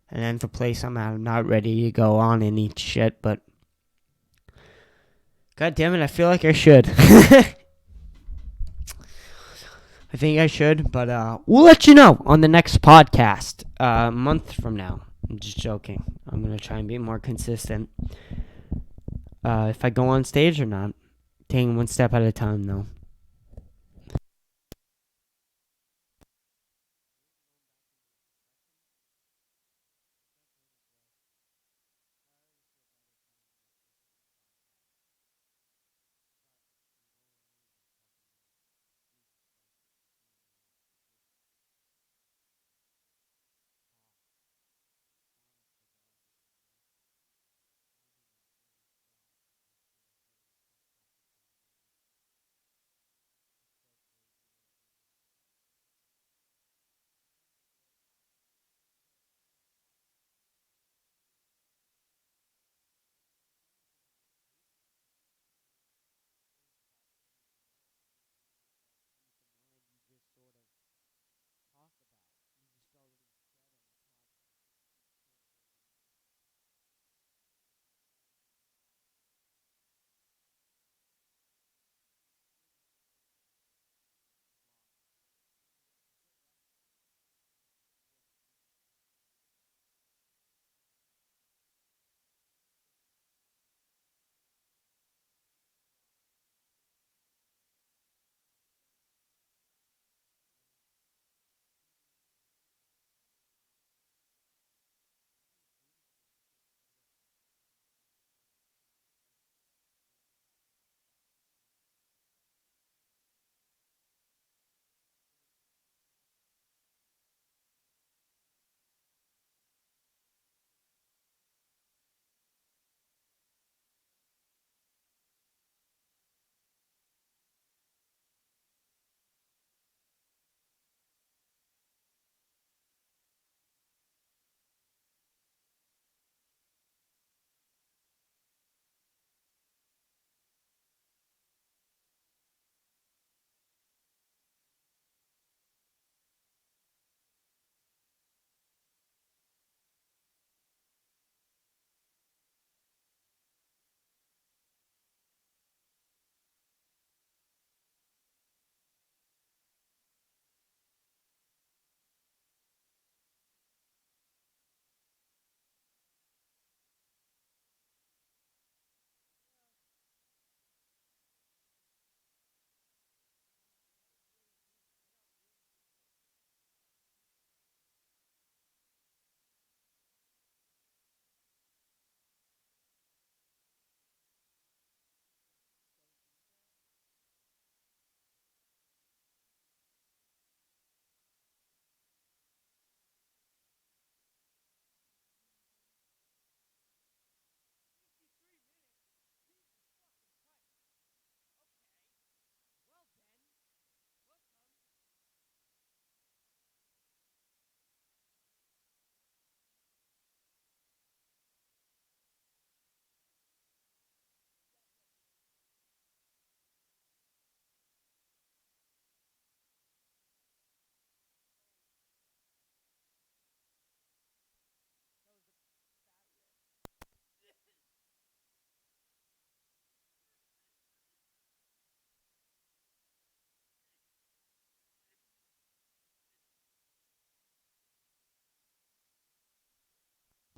And then the place I'm at, I'm not ready to go on and eat shit, but God damn it, I feel like I should. I think I should, but we'll let you know on the next podcast a month from now. I'm just joking. I'm going to try and be more consistent. If I go on stage or not. Taking one step at a time, though.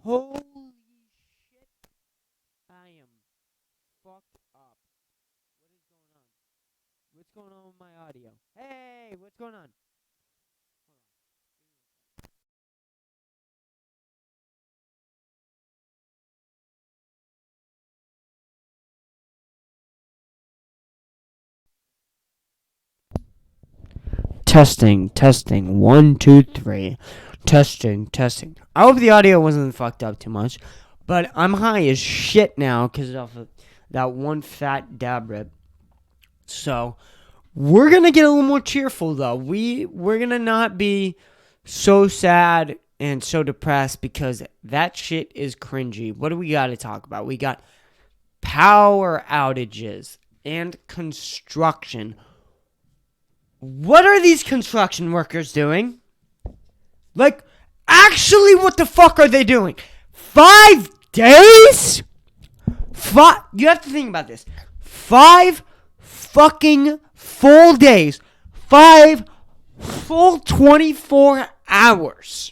Holy shit. I am fucked up. What is going on? What's going on with my audio? Hey, what's going on? Testing, testing. 1, 2, 3. Testing, testing. I hope the audio wasn't fucked up too much, but I'm high as shit now because of that one fat dab rip. So we're gonna get a little more cheerful though. We're gonna not be so sad and so depressed because that shit is cringy. What do we got to talk about? We got power outages and construction. What are these construction workers doing? Like, actually, what the fuck are they doing? 5 days? You have to think about this. 5 fucking full days. 5 full 24 hours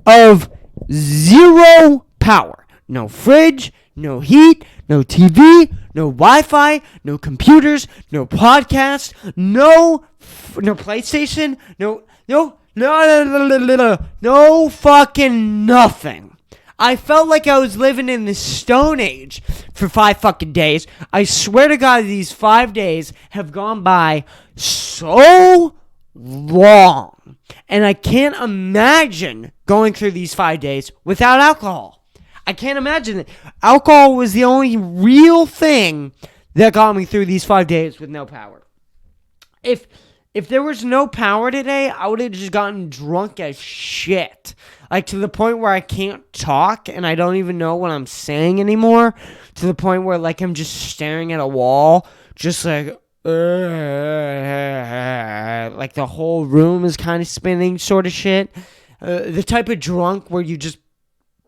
of zero power. No fridge, no heat, no TV, no Wi-Fi, no computers, no podcast, no PlayStation, no fucking nothing. I felt like I was living in the Stone Age for 5 fucking days. I swear to God, these 5 days have gone by so long. And I can't imagine going through these 5 days without alcohol. I can't imagine it. Alcohol was the only real thing that got me through these 5 days with no power. If there was no power today, I would have just gotten drunk as shit. Like, to the point where I can't talk and I don't even know what I'm saying anymore. To the point where, like, I'm just staring at a wall. Just like the whole room is kind of spinning sort of shit. The type of drunk where you just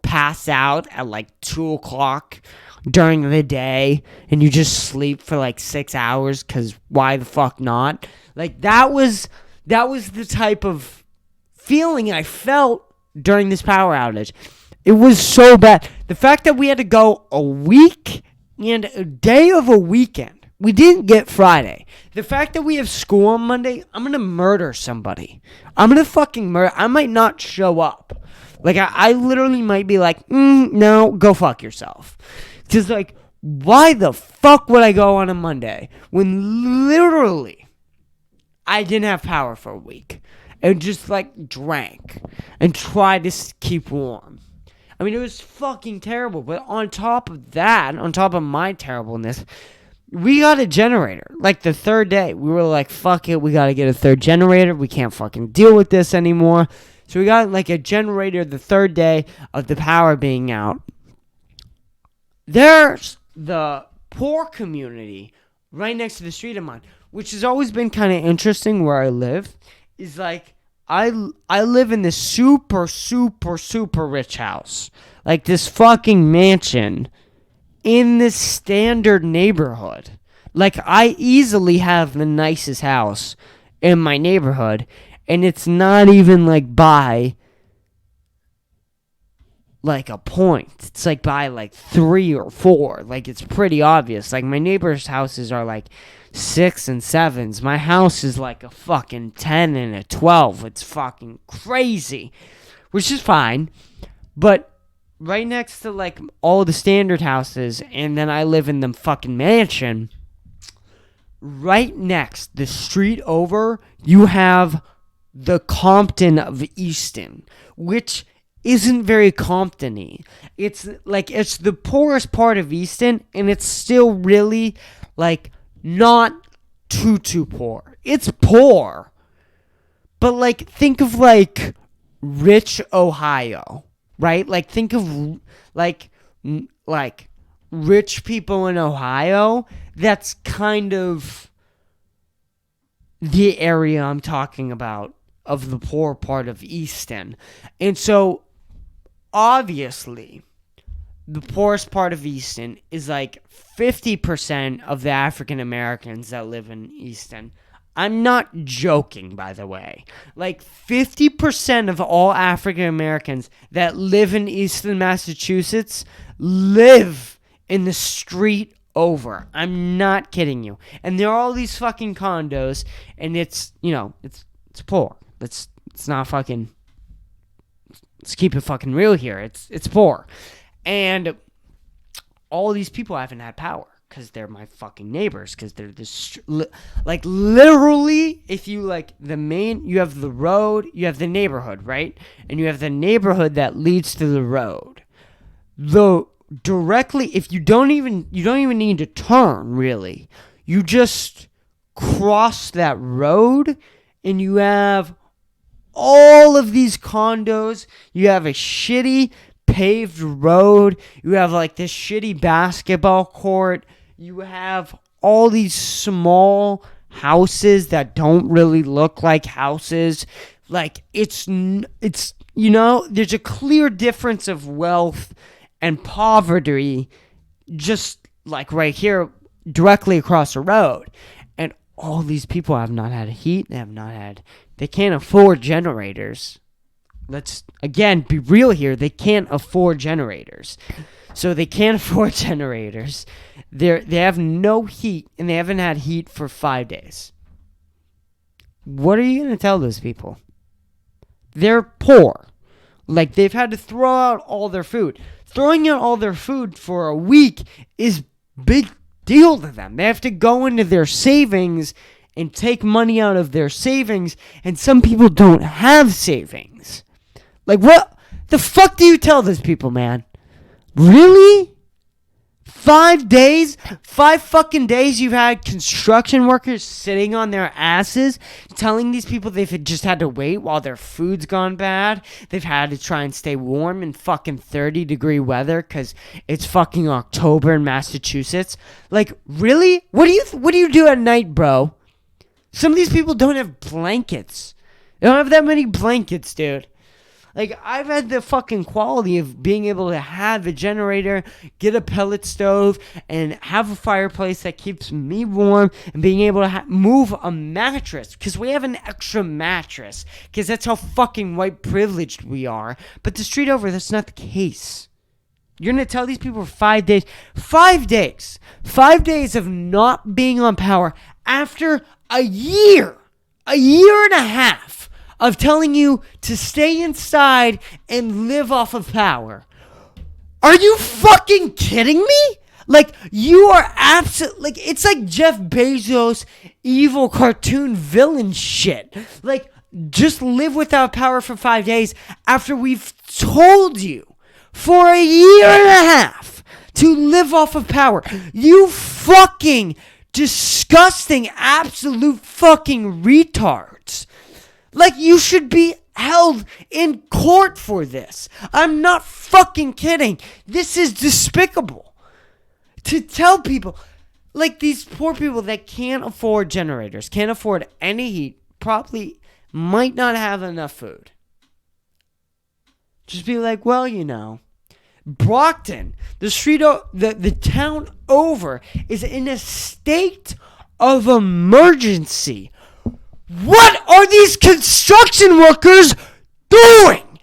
pass out at, like, 2 o'clock during the day and you just sleep for, like, 6 hours because why the fuck not? Like, that was the type of feeling I felt during this power outage. It was so bad. The fact that we had to go a week and a day of a weekend. We didn't get Friday. The fact that we have school on Monday, I'm going to murder somebody. I'm going to fucking murder. I might not show up. Like, I literally might be like, no, go fuck yourself. Because, like, why the fuck would I go on a Monday when literally I didn't have power for a week and just, like, drank and tried to keep warm? I mean, it was fucking terrible. But on top of that, on top of my terribleness, we got a generator. Like, the third day, we were like, fuck it, we got to get a third generator. We can't fucking deal with this anymore. So we got, like, a generator the third day of the power being out. There's the poor community right next to the street of mine, which has always been kind of interesting where I live. Is like, I live in this super, super, super rich house. Like, this fucking mansion in this standard neighborhood. Like, I easily have the nicest house in my neighborhood, and it's not even, like, by, like, a point. It's, like, by, like, 3 or 4. Like, it's pretty obvious. Like, my neighbors' houses are, like, 6 and 7s. My house is, like, a fucking 10 and a 12. It's fucking crazy. Which is fine. But right next to, like, all the standard houses, and then I live in the fucking mansion, right next, the street over, you have the Compton of Easton, which isn't very Compton-y. It's, like, it's the poorest part of Easton, and it's still really, like, not too poor. It's poor. But, like, think of, like, rich Ohio, right? Like, think of, like, rich people in Ohio. That's kind of the area I'm talking about of the poor part of Easton. And so, obviously, the poorest part of Easton is like 50% of the African Americans that live in Easton. I'm not joking, by the way. Like, 50% of all African Americans that live in Easton, Massachusetts live in the street over. I'm not kidding you. And there are all these fucking condos, and it's, you know, it's poor. It's not fucking, let's keep it fucking real here. It's poor. And all these people haven't had power because they're my fucking neighbors, because they're this, like, literally, if you, like, you have the road, you have the neighborhood, right? And you have the neighborhood that leads to the road. The directly, if you don't even need to turn, really. You just cross that road and you have all of these condos. You have a shitty paved road. You have like this shitty basketball court. You have all these small houses that don't really look like houses. Like it's there's a clear difference of wealth and poverty just like right here directly across the road. And all these people have not had heat. They can't afford generators. Let's, again, be real here. They can't afford generators. So they can't afford generators. They have no heat, and they haven't had heat for 5 days. What are you going to tell those people? They're poor. Like, they've had to throw out all their food. Throwing out all their food for a week is big deal to them. They have to go into their savings and take money out of their savings, and some people don't have savings. Like, what the fuck do you tell those people, man? Really? 5 days? 5 fucking days you've had construction workers sitting on their asses telling these people they've just had to wait while their food's gone bad. They've had to try and stay warm in fucking 30-degree weather because it's fucking October in Massachusetts. Like, really? What do you do at night, bro? Some of these people don't have blankets. They don't have that many blankets, dude. Like, I've had the fucking quality of being able to have a generator, get a pellet stove, and have a fireplace that keeps me warm, and being able to move a mattress, because we have an extra mattress, because that's how fucking white privileged we are. But the street over, that's not the case. You're going to tell these people for 5 days. 5 days. 5 days of not being on power after a year and a half of telling you to stay inside and live off of power. Are you fucking kidding me? Like, you are absolutely, like, it's like Jeff Bezos' evil cartoon villain shit. Like, just live without power for 5 days after we've told you for a year and a half to live off of power. You fucking disgusting, absolute fucking retards. Like, you should be held in court for this. I'm not fucking kidding. This is despicable. To tell people, like, these poor people that can't afford generators, can't afford any heat, probably might not have enough food. Just be like, well, Brockton, the town over, is in a state of emergency. What are these construction workers doing?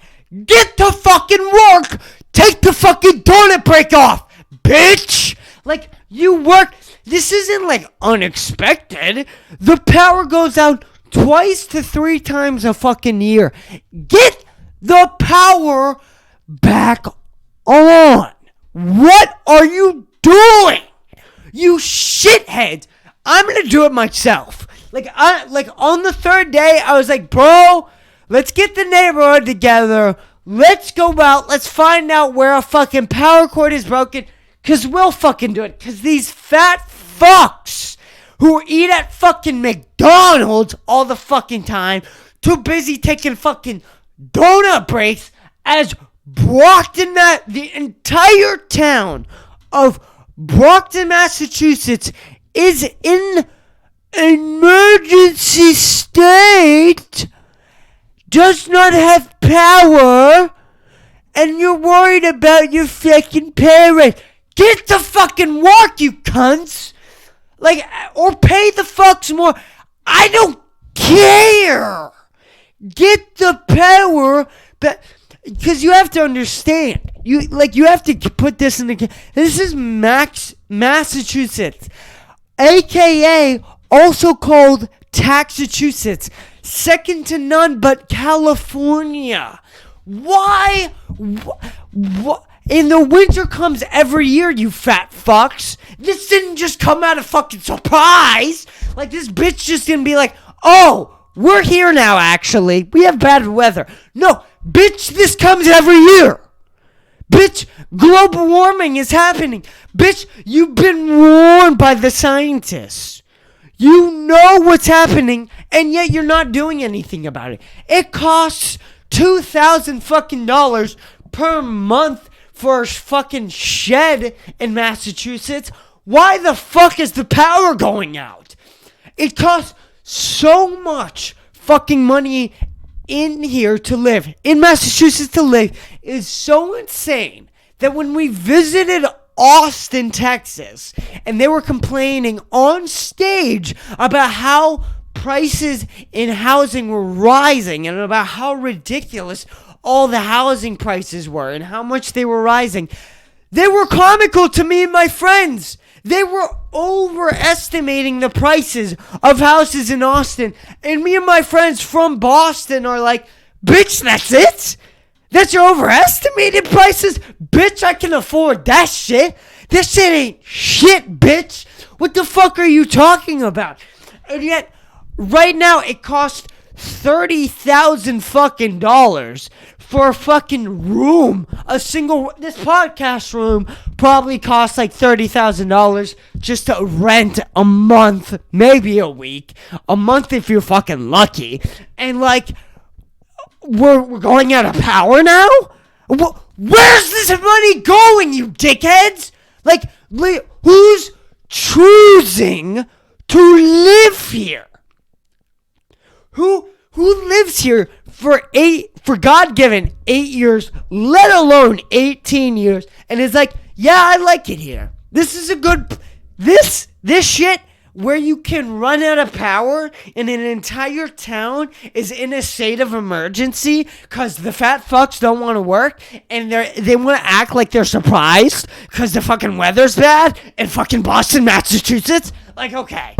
Get to fucking work. Take the fucking toilet break off, bitch. Like, you work. This isn't like unexpected. The power goes out 2 to 3 times a fucking year. Get the power back on. What are you doing? You shitheads. I'm going to do it myself. Like, on the 3rd day, I was like, bro, let's get the neighborhood together. Let's go out. Let's find out where a fucking power cord is broken. Because we'll fucking do it. Because these fat fucks who eat at fucking McDonald's all the fucking time, too busy taking fucking donut breaks, as Brockton, the entire town of Brockton, Massachusetts, is in emergency state, does not have power, and you're worried about your fucking parents. Get to fucking work, you cunts. Like, or pay the fucks more. I don't care. Get the power, but because you have to understand, you have to put this in the. This is Massachusetts, aka also called Taxachusetts, second to none but California. Why? And the winter comes every year, you fat fucks. This didn't just come out of fucking surprise. Like, this bitch just didn't be like, oh, we're here now, actually. We have bad weather. No, bitch, this comes every year. Bitch, global warming is happening. Bitch, you've been warned by the scientists. You know what's happening, and yet you're not doing anything about it. It costs $2,000 fucking dollars per month for a fucking shed in Massachusetts. Why the fuck is the power going out? It costs so much fucking money in here to live, in Massachusetts to live, is so insane that when we visited Austin, Texas, and they were complaining on stage about how prices in housing were rising and about how ridiculous all the housing prices were and how much they were rising, they were comical to me and my friends. They were overestimating the prices of houses in Austin. And me and my friends from Boston are like, bitch, that's it? That's your overestimated prices? Bitch, I can afford that shit. This shit ain't shit, bitch. What the fuck are you talking about? And yet, right now, it costs $30,000 fucking dollars for a fucking room. This podcast room probably costs like $30,000 just to rent a month, maybe a week. A month if you're fucking lucky. And like, we're going out of power now? Where's this money going, you dickheads? Like, who's choosing to live here? Who lives here for God-given 8 years, let alone 18 years, and is like, yeah, I like it here. This is a good, this shit where you can run out of power and an entire town is in a state of emergency because the fat fucks don't want to work and they want to act like they're surprised because the fucking weather's bad in fucking Boston, Massachusetts. Like, okay.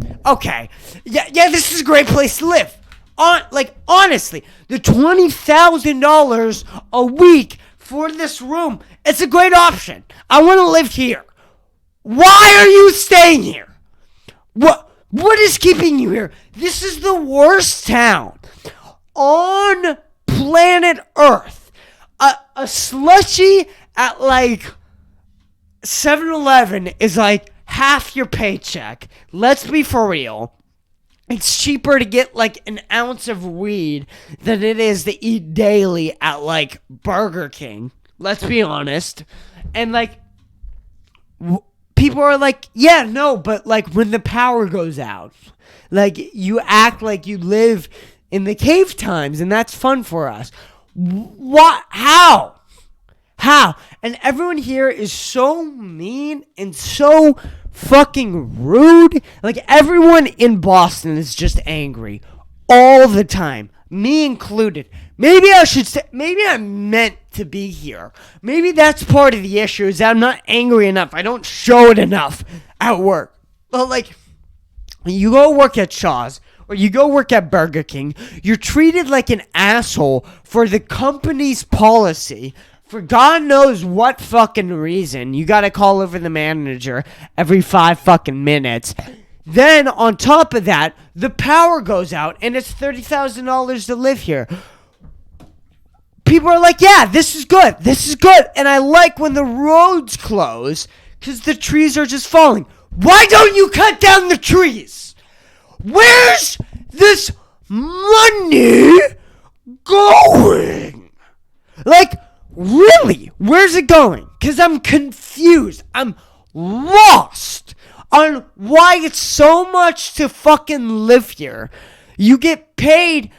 Yeah, this is a great place to live. Honestly, the $20,000 a week for this room, it's a great option. I want to live here. Why are you staying here? What is keeping you here? This is the worst town on planet Earth. A slushie at like 7-Eleven is like half your paycheck. Let's be for real. It's cheaper to get like an ounce of weed than it is to eat daily at like Burger King. Let's be honest. And like, people are like, yeah, no, but like when the power goes out, like you act like you live in the cave times and that's fun for us. What? How? And everyone here is so mean and so fucking rude. Like everyone in Boston is just angry all the time, me included. Maybe I should say, maybe I'm meant to be here. Maybe that's part of the issue is that I'm not angry enough. I don't show it enough at work. But like, you go work at Shaw's or you go work at Burger King, you're treated like an asshole for the company's policy. For God knows what fucking reason, you gotta call over the manager every 5 fucking minutes. Then, on top of that, the power goes out, and it's $30,000 to live here. People are like, yeah, this is good, and I like when the roads close, because the trees are just falling. Why don't you cut down the trees? Where's this money going? Like, really? Where's it going? Because I'm confused. I'm lost on why it's so much to fucking live here. You get paid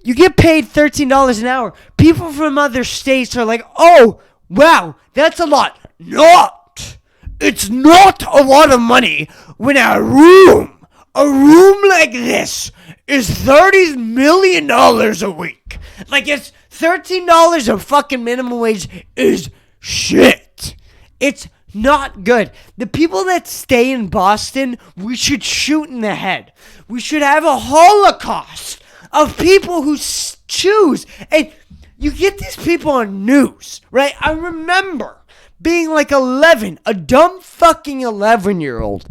$13 an hour. People from other states are like, oh, wow, that's a lot. Not. It's not a lot of money when a room like this is $30 million a week. Like, it's $13 of fucking minimum wage is shit. It's not good. The people that stay in Boston, we should shoot in the head. We should have a holocaust of people who choose. And you get these people on news, right? I remember being like 11, a dumb fucking 11-year-old,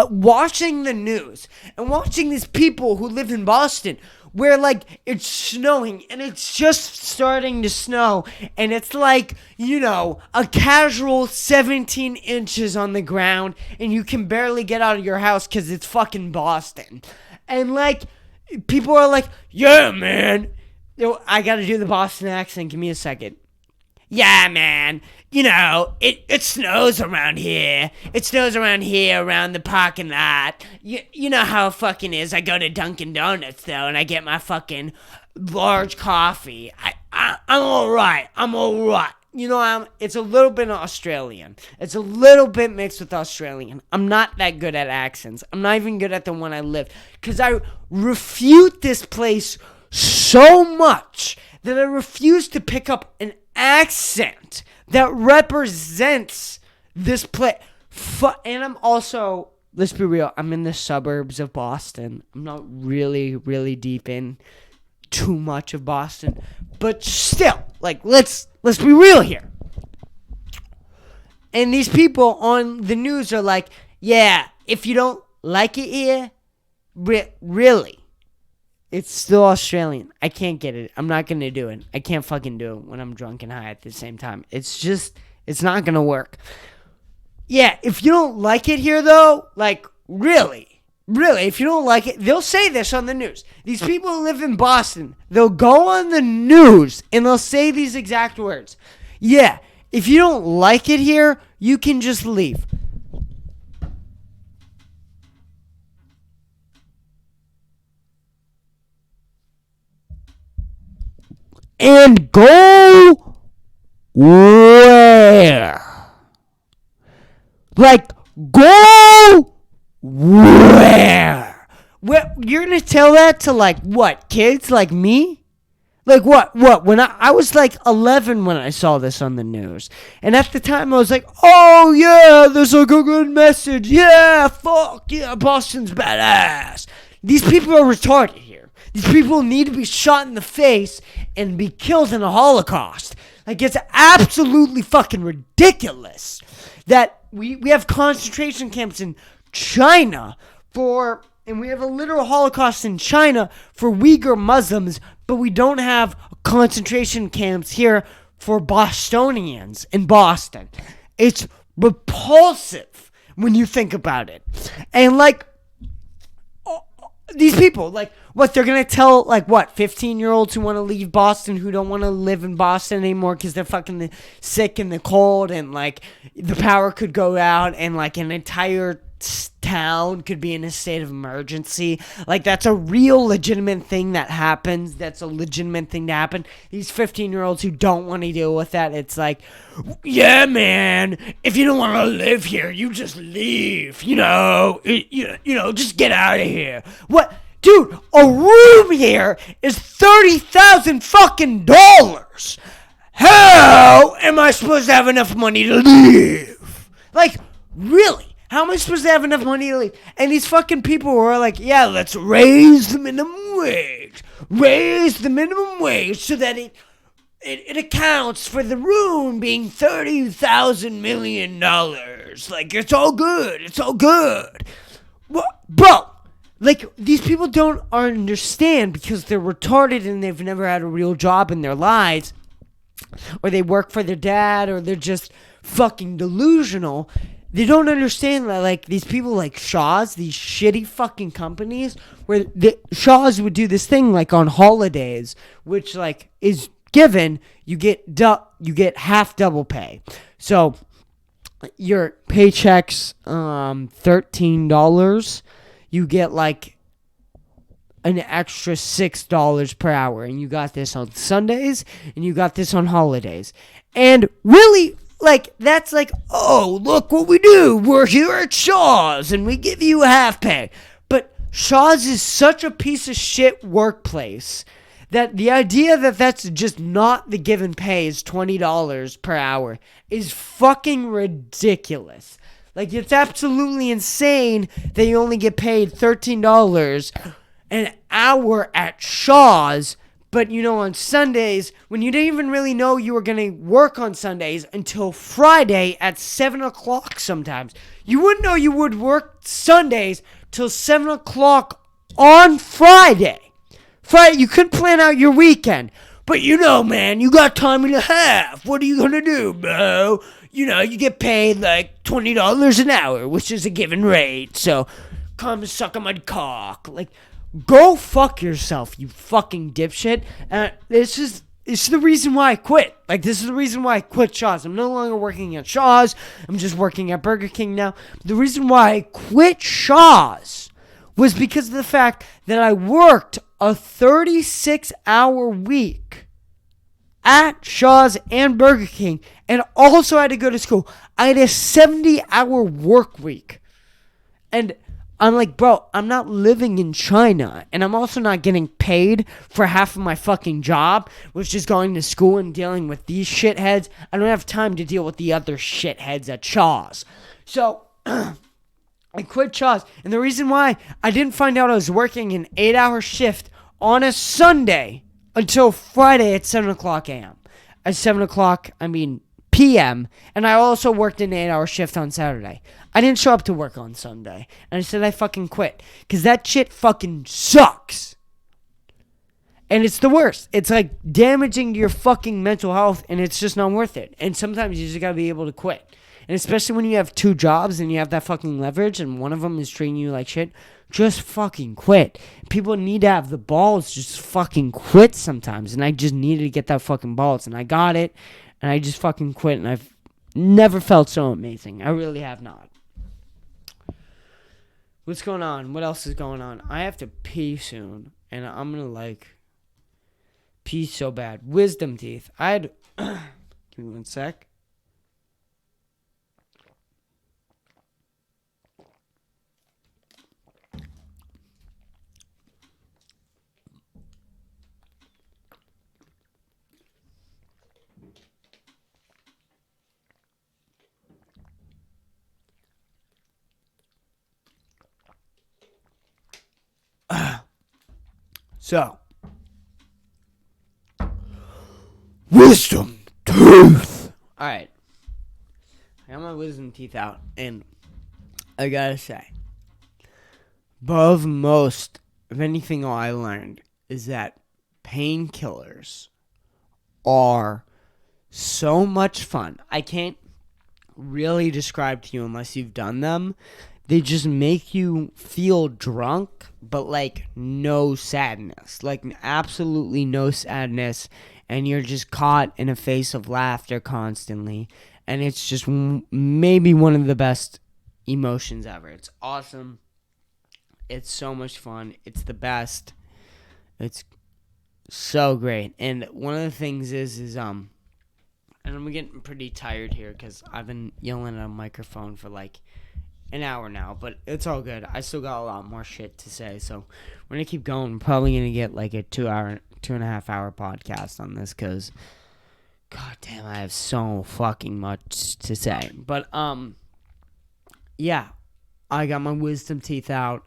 watching the news and watching these people who live in Boston where, like, it's snowing, and it's just starting to snow, and it's like, a casual 17 inches on the ground, and you can barely get out of your house because it's fucking Boston. And, like, people are like, yeah, man. I gotta do the Boston accent. Give me a second. Yeah, man. It snows around here. It snows around here, around the parking lot. You know how it fucking is. I go to Dunkin' Donuts, though, and I get my fucking large coffee. I'm alright. It's a little bit Australian. It's a little bit mixed with Australian. I'm not that good at accents. I'm not even good at the one I live. Because I refute this place so much that I refuse to pick up an accent that represents this place. And I'm also, let's be real, I'm in the suburbs of Boston. I'm not really, really deep in too much of Boston. But still, like, let's be real here. And these people on the news are like, yeah, if you don't like it here, really, it's still Australian. I can't get it. I'm not going to do it. I can't fucking do it when I'm drunk and high at the same time. It's not going to work. Yeah, if you don't like it here, though, like, really, if you don't like it, they'll say this on the news. These people who live in Boston, they'll go on the news and they'll say these exact words. Yeah, if you don't like it here, you can just leave. And go where? Like, go where? You're going to tell that to, like, what, kids like me? Like, what? When I was, like, 11 when I saw this on the news. And at the time, I was like, oh, yeah, there's like a good message. Yeah, fuck, yeah, Boston's badass. These people are retarded here. These people need to be shot in the face and be killed in a Holocaust. Like, it's absolutely fucking ridiculous that we have concentration camps in China and we have a literal Holocaust in China for Uyghur Muslims, but we don't have concentration camps here for Bostonians in Boston. It's repulsive when you think about it. And, like, these people, like, what, they're going to tell, like, what, 15-year-olds who want to leave Boston, who don't want to live in Boston anymore because they're fucking sick and the cold and, like, the power could go out and, like, an entire town could be in a state of emergency. Like, that's a real legitimate thing that happens. That's a legitimate thing to happen. These 15-year-olds who don't want to deal with that, it's like, yeah, man, if you don't want to live here, you just leave, just get out of here. What? Dude, a room here is $30,000 fucking dollars. How am I supposed to have enough money to leave? Like, really? How am I supposed to have enough money to leave? And these fucking people were like, yeah, let's raise the minimum wage. Raise the minimum wage so that it accounts for the room being $30,000 million. Like, it's all good. It's all good. Bro. Like, these people don't understand because they're retarded and they've never had a real job in their lives. Or they work for their dad, or they're just fucking delusional. They don't understand that, like, these people like Shaw's, these shitty fucking companies, where Shaw's would do this thing, like, on holidays, which, like, is given, you get half double pay. So, your paycheck's $13. You get, like, an extra $6 per hour. And you got this on Sundays, and you got this on holidays. And really, like, that's like, oh, look what we do. We're here at Shaw's, and we give you half pay. But Shaw's is such a piece of shit workplace that the idea that that's just not the given pay is $20 per hour is fucking ridiculous. Like, it's absolutely insane that you only get paid $13 an hour at Shaw's, but, on Sundays, when you didn't even really know you were going to work on Sundays until Friday at 7 o'clock sometimes. You wouldn't know you would work Sundays till 7 o'clock on Friday. Friday, you couldn't plan out your weekend. But man, you got time and a half. What are you going to do, bro? You get paid like $20 an hour, which is a given rate. So come suck on my cock. Like, go fuck yourself, you fucking dipshit. It's the reason why I quit. Like, this is the reason why I quit Shaw's. I'm no longer working at Shaw's. I'm just working at Burger King now. The reason why I quit Shaw's was because of the fact that I worked a 36-hour week at Shaw's and Burger King, and also had to go to school. I had a 70-hour work week. And I'm like, bro, I'm not living in China, and I'm also not getting paid for half of my fucking job, which is going to school and dealing with these shitheads. I don't have time to deal with the other shitheads at Shaw's. So I quit Shaw's, and the reason why I didn't find out I was working an 8-hour shift on a Sunday until Friday at 7 o'clock a.m. At 7 o'clock, p.m., and I also worked an 8-hour shift on Saturday. I didn't show up to work on Sunday, and I said I fucking quit, because that shit fucking sucks. And it's the worst. It's like damaging your fucking mental health, and it's just not worth it. And sometimes you just gotta be able to quit. And especially when you have 2 jobs and you have that fucking leverage, and one of them is treating you like shit, just fucking quit. People need to have the balls to just fucking quit sometimes, and I just needed to get that fucking balls, and I got it, and I just fucking quit, and I've never felt so amazing. I really have not. What's going on? What else is going on? I have to pee soon, and I'm gonna pee so bad. Wisdom teeth. Give me one sec. So, wisdom tooth. Alright. I got my wisdom teeth out, and I gotta say, above most of anything I learned is that painkillers are so much fun. I can't really describe to you unless you've done them. They just make you feel drunk, but no sadness. Absolutely no sadness. And you're just caught in a face of laughter constantly. And it's just maybe one of the best emotions ever. It's awesome. It's so much fun. It's the best. It's so great. And one of the things is and I'm getting pretty tired here because I've been yelling at a microphone for an hour now, but it's all good. I still got a lot more shit to say, so we're gonna keep going. We're probably gonna get a 2.5 hour podcast on this, because god damn, I have so fucking much to say. But yeah, I got my wisdom teeth out,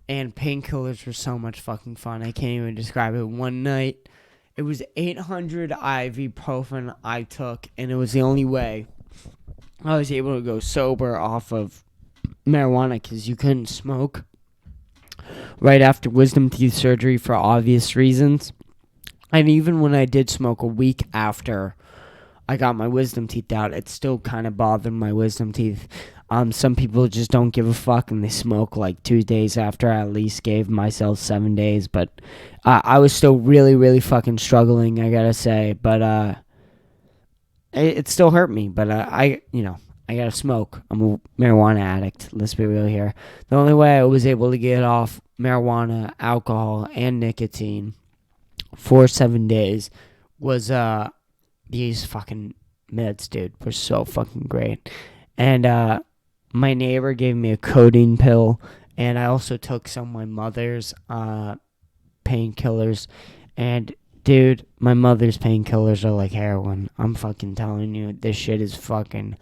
and painkillers were so much fucking fun. I can't even describe it. One night, it was 800 ibuprofen I took, and it was the only way I was able to go sober off of marijuana, because you couldn't smoke right after wisdom teeth surgery for obvious reasons. And even when I did smoke a week after I got my wisdom teeth out, it still kind of bothered my wisdom teeth. Some people just don't give a fuck, and they smoke 2 days after. I at least gave myself 7 days, but I was still really, really fucking struggling, I gotta say. But it still hurt me, but I gotta smoke. I'm a marijuana addict. Let's be real here. The only way I was able to get off marijuana, alcohol, and nicotine for 7 days was these fucking meds, dude. Were so fucking great. And my neighbor gave me a codeine pill, and I also took some of my mother's painkillers. And dude, my mother's painkillers are like heroin. I'm fucking telling you, this shit is fucking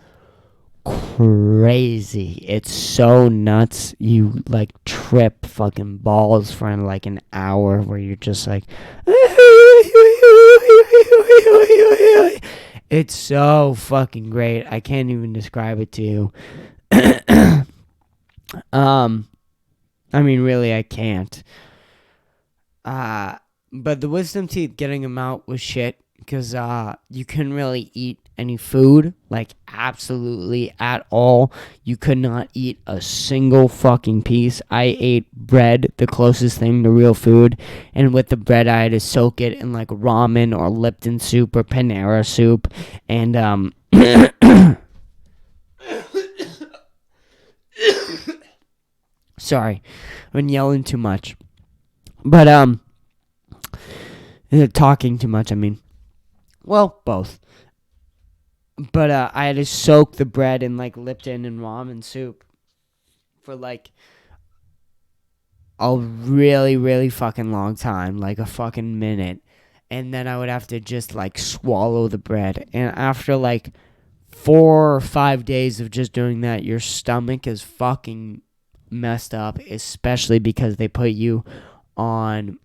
crazy. It's so nuts. You trip fucking balls for an hour, where you're just it's so fucking great. I can't even describe it to you. Really, I can't. But the wisdom teeth, getting them out was shit because you couldn't really eat any food, like absolutely at all. You could not eat a single fucking piece. I ate bread, the closest thing to real food, and with the bread I had to soak it in like ramen or Lipton soup or Panera soup, and sorry, I've been yelling too much, but talking too much. I mean, well, both. But I had to soak the bread in like Lipton and ramen soup for like a really, really fucking long time, like a fucking minute. And then I would have to just like swallow the bread. And after like 4 or 5 days of just doing that, your stomach is fucking messed up, especially because they put you on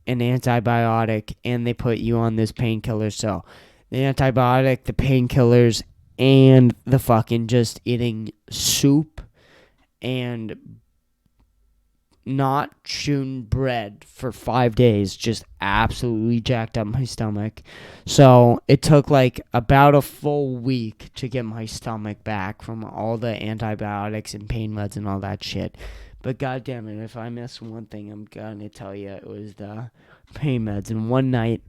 an antibiotic and they put you on this painkiller. So the antibiotic, the painkillers, and the fucking just eating soup and not chewing bread for 5 days just absolutely jacked up my stomach. So it took like about a full week to get my stomach back from all the antibiotics and pain meds and all that shit. But goddamn it, if I miss one thing, I'm gonna tell you it was the pain meds. And one night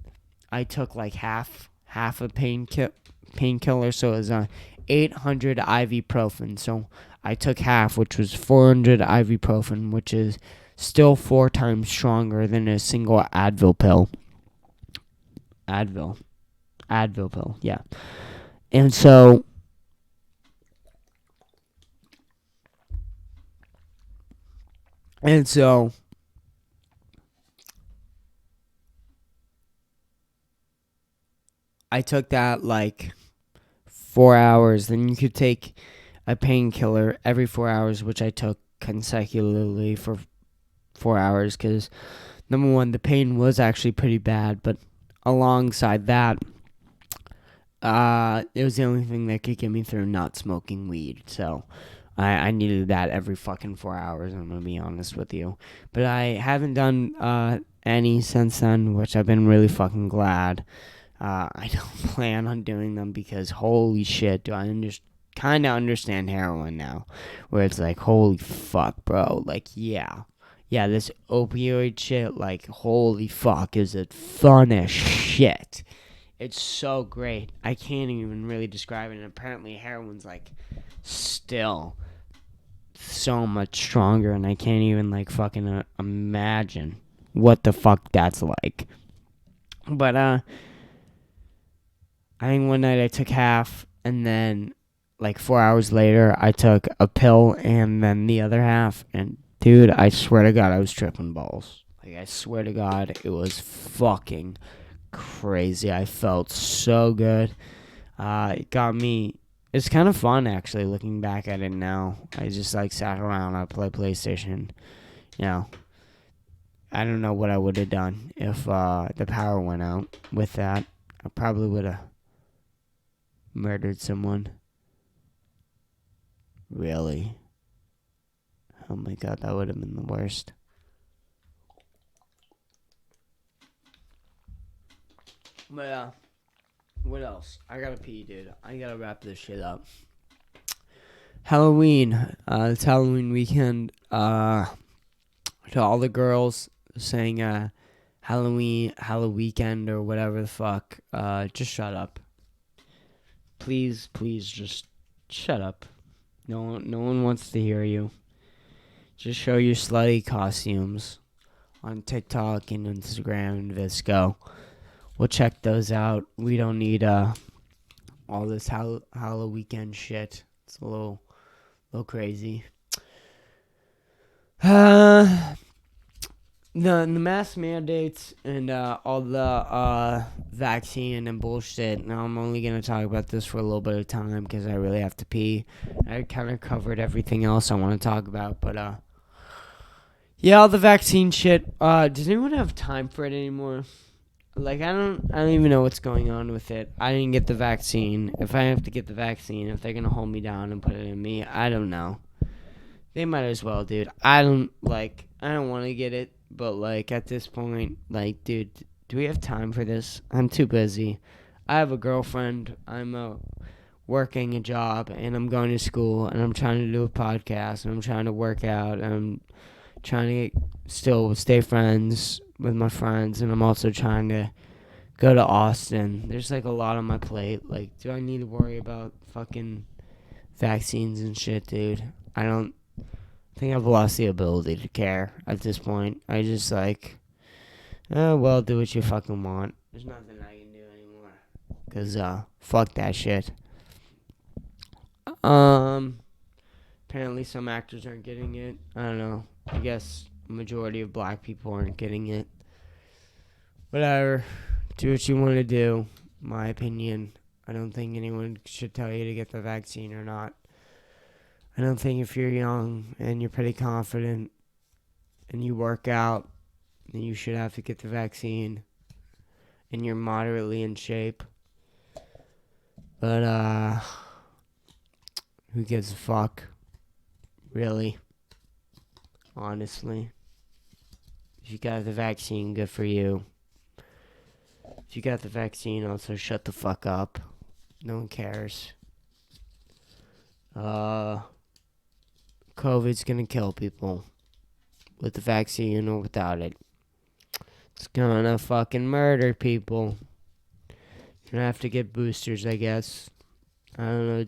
I took like half a painkiller, so it was 800 ibuprofen. So I took half, which was 400 ibuprofen, which is still 4 times stronger than a single Advil pill. Advil pill, yeah. And so I took that like 4 hours. Then you could take a painkiller every 4 hours, which I took consecutively for 4 hours because, number one, the pain was actually pretty bad, but alongside that, it was the only thing that could get me through not smoking weed. So I needed that every fucking 4 hours, I'm going to be honest with you. But I haven't done any since then, which I've been really fucking glad. I don't plan on doing them because holy shit, do I kind of understand heroin now, where it's like, holy fuck, bro, like, yeah, this opioid shit, like, holy fuck, is it fun as shit. It's so great. I can't even really describe it, and apparently heroin's, like, still so much stronger, and I can't even, like, fucking imagine what the fuck that's like. But, I think one night I took half, and then like 4 hours later, I took a pill and then the other half. And dude, I swear to God, I was tripping balls. Like, I swear to God, it was fucking crazy. I felt so good. It got me. It's kind of fun, actually, looking back at it now. I just like sat around, I played PlayStation. You know, I don't know what I would have done if the power went out with that. I probably would have murdered someone. Really? Oh my God, that would have been the worst. But what else? I gotta pee, dude. I gotta wrap this shit up. Halloween. It's Halloween weekend. To all the girls saying Halloween weekend or whatever the fuck, just shut up. Please, just shut up. No one wants to hear you. Just show your slutty costumes on TikTok and Instagram and Visco. We'll check those out. We don't need all this Halloween weekend shit. It's a little crazy. The mask mandates and all the vaccine and bullshit. Now I'm only going to talk about this for a little bit of time because I really have to pee. I kind of covered everything else I want to talk about, but yeah, all the vaccine shit. Does anyone have time for it anymore? Like, I don't even know what's going on with it. I didn't get the vaccine. If I have to get the vaccine, if they're going to hold me down and put it in me, I don't know. They might as well, dude. I don't want to get it But, like, at this point, like, dude, do we have time for this? I'm too busy. I have a girlfriend. I'm working a job, and I'm going to school, and I'm trying to do a podcast, and I'm trying to work out, and I'm trying to still stay friends with my friends, and I'm also trying to go to Austin. There's, like, a lot on my plate. Like, do I need to worry about fucking vaccines and shit, dude? I don't think I've lost the ability to care at this point. I just, like, oh, well, do what you fucking want. There's nothing I can do anymore. Because, fuck that shit. Apparently some actors aren't getting it. I don't know. I guess the majority of black people aren't getting it. Whatever. Do what you want to do. My opinion. I don't think anyone should tell you to get the vaccine or not. I don't think if you're young and you're pretty confident and you work out, then you should have to get the vaccine and you're moderately in shape. But, who gives a fuck? Really? Honestly. If you got the vaccine, good for you. If you got the vaccine, also shut the fuck up. No one cares. COVID's gonna kill people. With the vaccine or without it. It's gonna fucking murder people. You're gonna have to get boosters, I guess. I don't know,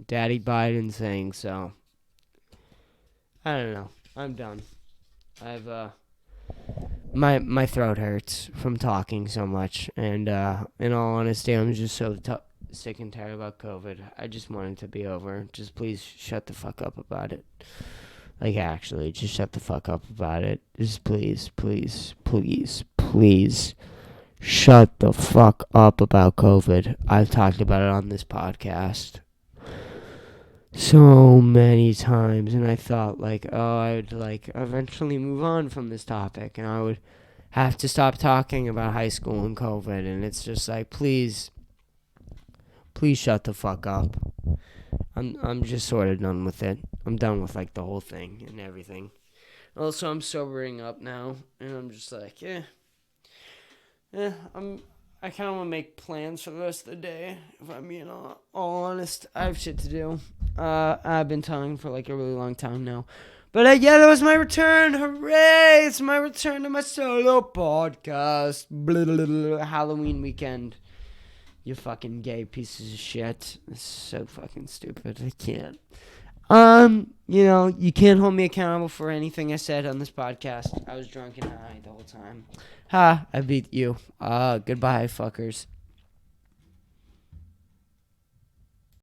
Daddy Biden's saying so. I don't know. I'm done. I've, my throat hurts from talking so much. And, in all honesty, I'm just so sick and tired about COVID. I just want it to be over. Just please shut the fuck up about it. Like, actually, just shut the fuck up about it. Just please, please, please, please. Shut the fuck up about COVID. I've talked about it on this podcast so many times, and I thought, like, oh, I would, like, eventually move on from this topic, and I would have to stop talking about high school and COVID, and it's just like, please shut the fuck up. I'm just sort of done with it. I'm done with, like, the whole thing and everything. Also, I'm sobering up now, and I'm just like, I kind of want to make plans for the rest of the day. If I'm being all honest, I have shit to do. I've been talking for like a really long time now. But yeah, that was my return. Hooray! It's my return to my solo podcast. Blah, blah, blah, Halloween weekend. You fucking gay pieces of shit. It's so fucking stupid. I can't. You can't hold me accountable for anything I said on this podcast. I was drunk and high the whole time. Ha, I beat you. Goodbye, fuckers.